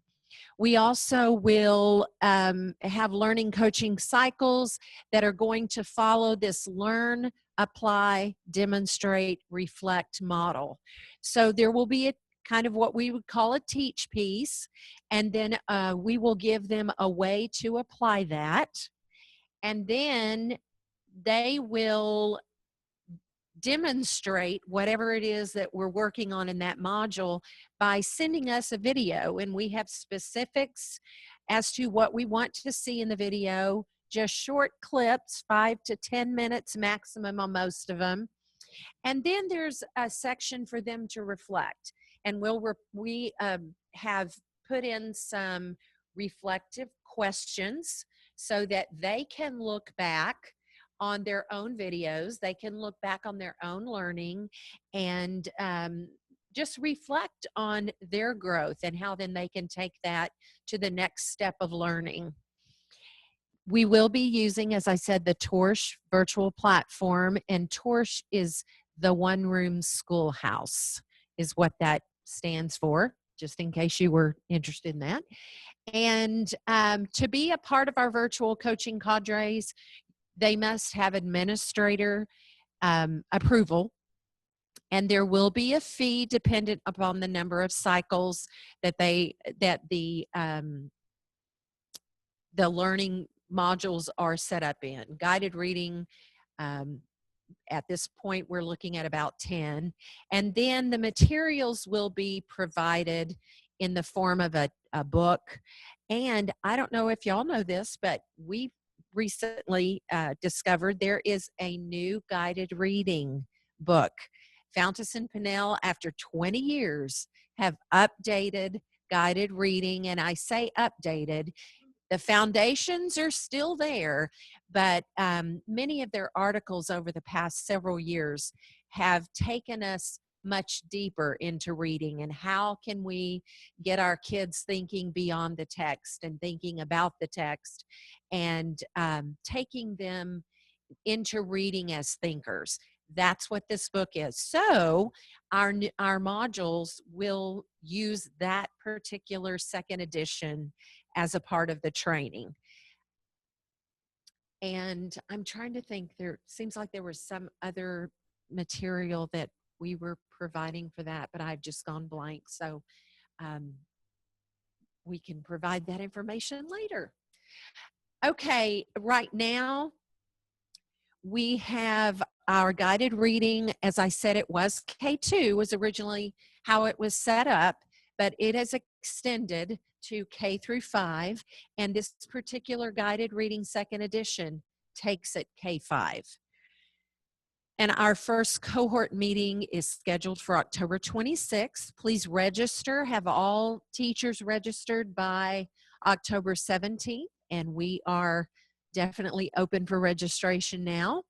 We also will have learning coaching cycles that are going to follow this learn, apply, demonstrate, reflect model. So there will be a kind of what we would call a teach piece, and then we will give them a way to apply that. And then they will demonstrate whatever it is that we're working on in that module by sending us a video, and we have specifics as to what we want to see in the video, just short clips, 5 to 10 minutes maximum on most of them. And then there's a section for them to reflect, and we have put in some reflective questions so that they can look back on their own videos, they can look back on their own learning, and just reflect on their growth and how then they can take that to the next step of learning. We will be using, as I said, the Torch virtual platform, and Torch is the One Room Schoolhouse is what that stands for, just in case you were interested in that. And to be a part of our virtual coaching cadres, they must have administrator approval, and there will be a fee dependent upon the number of cycles that the learning modules are set up in. Guided reading, at this point, we're looking at about 10. And then the materials will be provided in the form of a book. And I don't know if y'all know this, but we recently discovered there is a new guided reading book. Fountas and Pinnell, after 20 years, have updated guided reading. And I say updated, the foundations are still there, but many of their articles over the past several years have taken us much deeper into reading, and how can we get our kids thinking beyond the text and thinking about the text, and taking them into reading as thinkers. That's what this book is. So our modules will use that particular second edition as a part of the training. And I'm trying to think, there seems like there was some other material that we were providing for that, but I've just gone blank. So we can provide that information later. Okay, right now we have our guided reading. As I said, it was K2 was originally how it was set up, but it has extended to K through 5, and this particular guided reading second edition takes it K5. And our first cohort meeting is scheduled for October 26th. Please register, have all teachers registered by October 17th, and we are definitely open for registration now.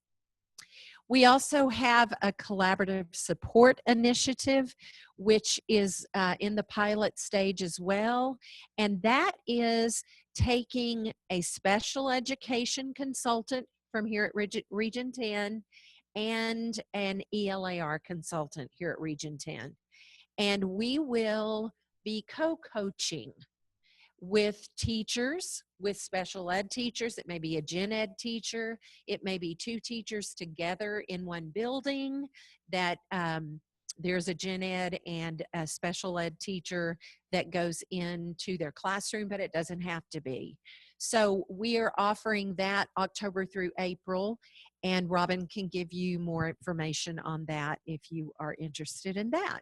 We also have a collaborative support initiative, which is in the pilot stage as well. And that is taking a special education consultant from here at Region 10 and an ELAR consultant here at Region 10. And we will be co-coaching with teachers, with special ed teachers. It may be a gen ed teacher. It may be two teachers together in one building that there's a gen ed and a special ed teacher that goes into their classroom, but it doesn't have to be. So we are offering that October through April, and Robin can give you more information on that if you are interested in that.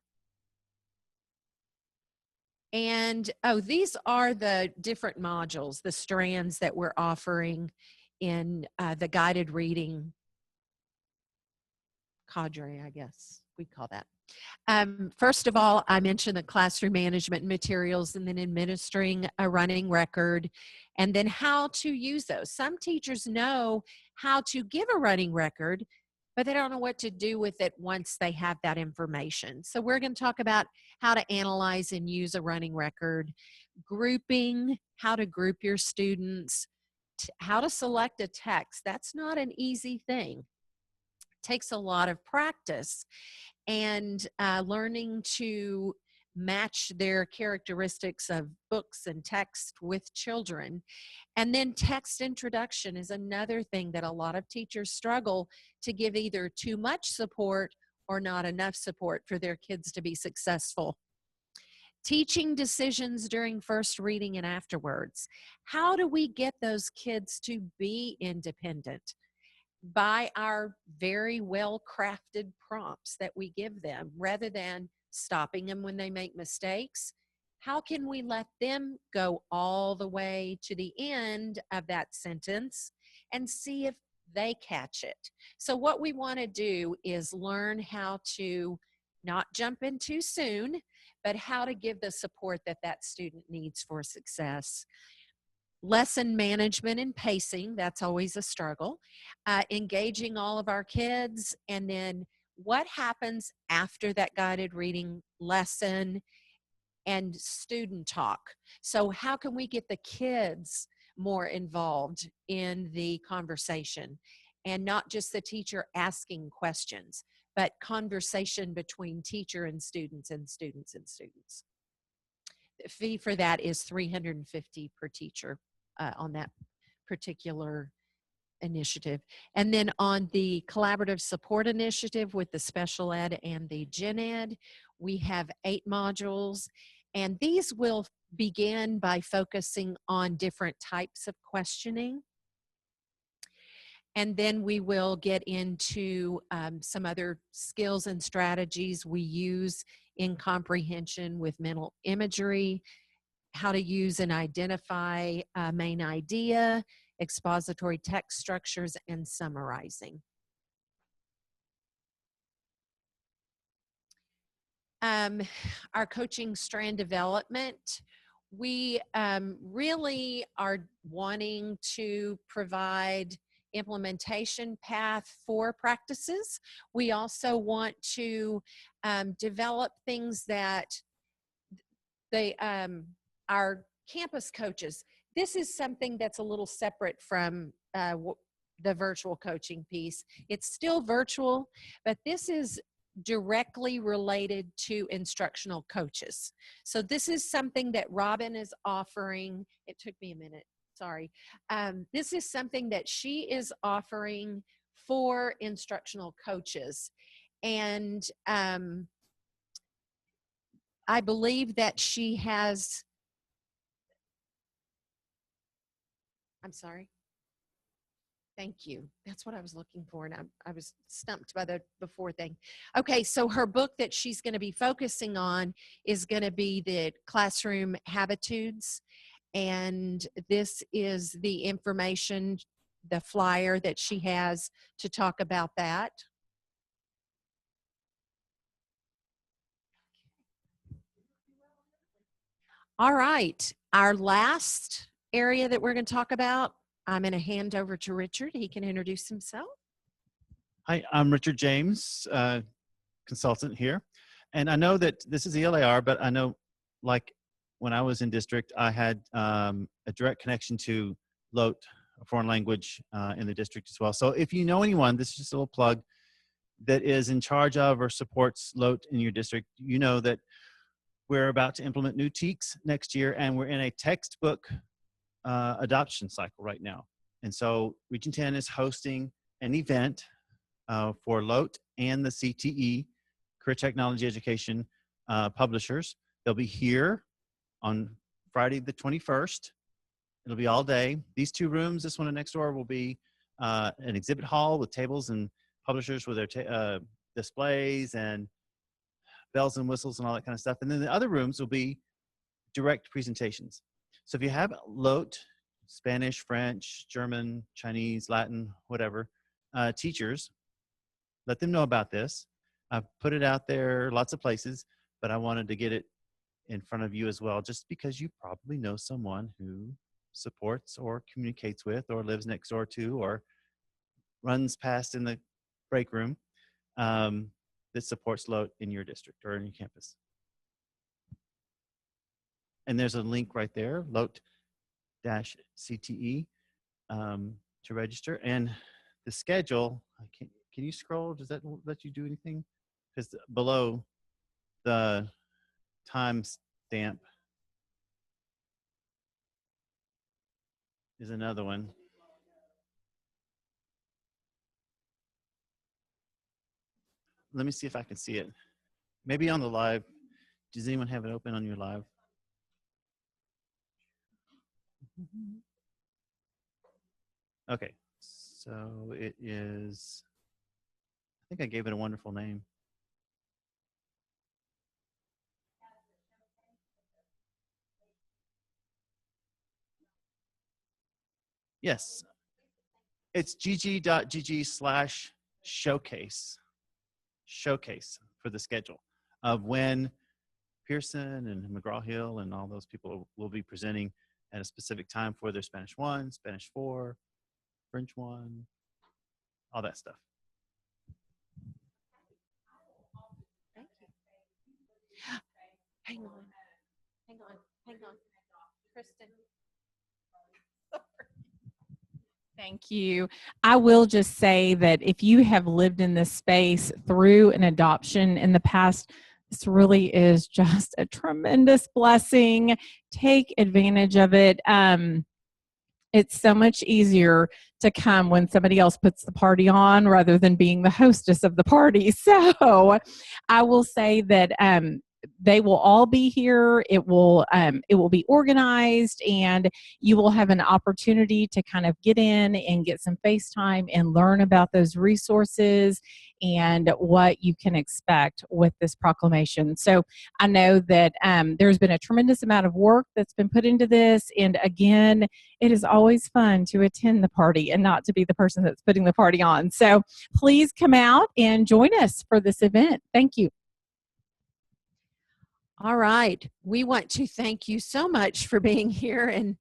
And, oh, these are the different modules, the strands that we're offering in the guided reading cadre, I guess we call that. First of all, I mentioned the classroom management materials, and then administering a running record, and then how to use those. Some teachers know how to give a running record, but they don't know what to do with it once they have that information. So we're going to talk about how to analyze and use a running record, grouping, how to group your students, how to select a text. That's not an easy thing. It takes a lot of practice, and learning to match their characteristics of books and text with children. And then text introduction is another thing that a lot of teachers struggle to give either too much support or not enough support for their kids to be successful. Teaching decisions during first reading and afterwards. How do we get those kids to be independent? By our very well-crafted prompts that we give them, rather than stopping them when they make mistakes. How can we let them go all the way to the end of that sentence and see if they catch it? So what we want to do is learn how to not jump in too soon, but how to give the support that that student needs for success. Lesson management and pacing, that's always a struggle. Engaging all of our kids, and then what happens after that guided reading lesson, and student talk. So how can we get the kids more involved in the conversation, and not just the teacher asking questions, but conversation between teacher and students and students and students. The fee for that is $350 per teacher on that particular initiative. And then on the collaborative support initiative with the special ed and the gen ed, we have 8 modules, and these will begin by focusing on different types of questioning. And then we will get into some other skills and strategies we use in comprehension with mental imagery, how to use and identify a main idea, expository text structures, and summarizing. Our coaching strand development, we really are wanting to provide implementation path for practices. We also want to develop things that they our campus coaches. This is something that's a little separate from the virtual coaching piece. It's still virtual, but this is directly related to instructional coaches. So this is something that Robin is offering. It took me a minute, sorry. This is something that she is offering for instructional coaches. And I believe that she has, I'm sorry. Thank you. That's what I was looking for, and I was stumped by the before thing. Okay, so her book that she's going to be focusing on is going to be the classroom habitudes, and this is the information, the flyer that she has to talk about that. All right, our last area that we're going to talk about, I'm going to hand over to Richard. He can introduce himself. Hi, I'm Richard James, consultant here. And I know that this is ELAR, but I know like when I was in district, I had a direct connection to LOT, a foreign language in the district as well. So if you know anyone, this is just a little plug, that is in charge of or supports LOT in your district, you know that we're about to implement new TEKS next year, and we're in a textbook adoption cycle right now. And so Region 10 is hosting an event for LOT and the CTE, Career Technology Education publishers. They'll be here on Friday the 21st. It'll be all day. These two rooms, this one and next door, will be an exhibit hall with tables and publishers with their displays and bells and whistles and all that kind of stuff. And then the other rooms will be direct presentations. So if you have LOT, Spanish, French, German, Chinese, Latin, whatever, teachers, let them know about this. I've put it out there lots of places, but I wanted to get it in front of you as well, just because you probably know someone who supports or communicates with or lives next door to or runs past in the break room that supports LOT in your district or in your campus. And there's a link right there, LOT-CTE, to register. And the schedule, can you scroll? Does that let you do anything? Because below the time stamp is another one. Let me see if I can see it. Maybe on the live. Does anyone have it open on your live? Okay, so it is, I think I gave it a wonderful name. Yes, it's gg.gg/showcase for the schedule of when Pearson and McGraw-Hill and all those people will be presenting at a specific time for their Spanish 1, Spanish 4, French 1, all that stuff. Thank you. Hang on. Kristen. Thank you. I will just say that if you have lived in this space through an adoption in the past, this really is just a tremendous blessing. Take advantage of it. It's so much easier to come when somebody else puts the party on rather than being the hostess of the party. So I will say that they will all be here. It will be organized, and you will have an opportunity to kind of get in and get some FaceTime and learn about those resources and what you can expect with this proclamation. So I know that there's been a tremendous amount of work that's been put into this, and again, it is always fun to attend the party and not to be the person that's putting the party on. So please come out and join us for this event. Thank you. All right. We want to thank you so much for being here and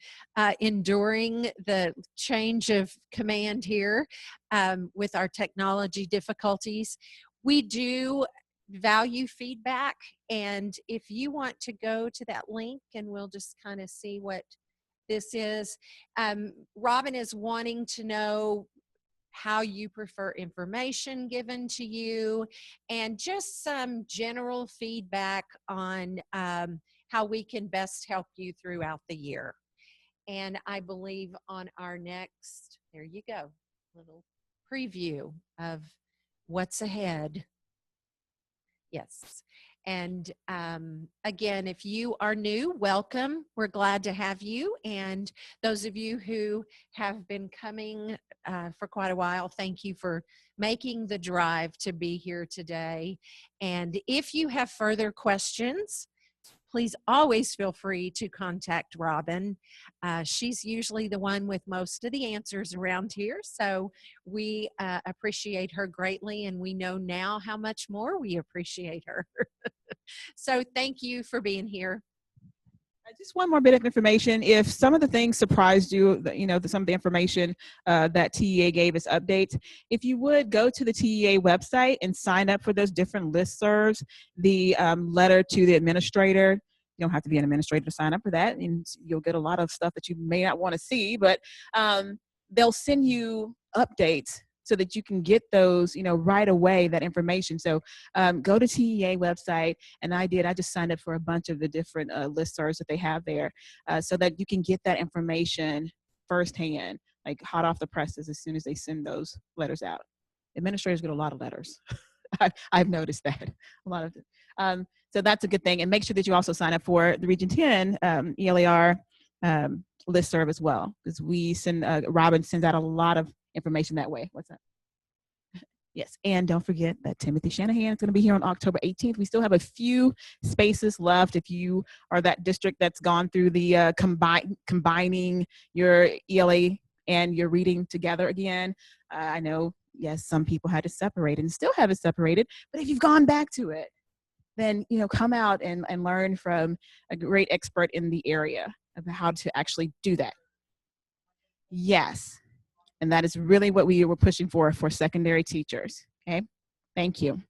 enduring the change of command here with our technology difficulties. We do value feedback, and if you want to go to that link and we'll just kind of see what this is. Robin is wanting to know how you prefer information given to you, and just some general feedback on how we can best help you throughout the year. And I believe on our next, there you go, little preview of what's ahead. Yes. And again, if you are new, welcome. We're glad to have you. And those of you who have been coming for quite a while, thank you for making the drive to be here today. And if you have further questions, please always feel free to contact Robin. She's usually the one with most of the answers around here, so we appreciate her greatly, and we know now how much more we appreciate her. So thank you for being here. Just one more bit of information. If some of the things surprised you, some of the information that TEA gave as updates, if you would go to the TEA website and sign up for those different listservs, the letter to the administrator, you don't have to be an administrator to sign up for that, and you'll get a lot of stuff that you may not want to see, but they'll send you updates so that you can get those, right away, that information. So go to TEA website, and I just signed up for a bunch of the different listservs that they have there so that you can get that information firsthand, like hot off the presses as soon as they send those letters out. Administrators get a lot of letters. I've noticed that, a lot of them. So that's a good thing. And make sure that you also sign up for the Region 10 ELAR listserv as well, because Robin sends out a lot of information that way. What's that? Yes, and don't forget that Timothy Shanahan is going to be here on October 18th. We still have a few spaces left if you are that district that's gone through the combining your ELA and your reading together again. I know, yes, some people had to separate and still have it separated, but if you've gone back to it, then come out and learn from a great expert in the area about how to actually do that. Yes. And that is really what we were pushing for secondary teachers. Okay. Thank you.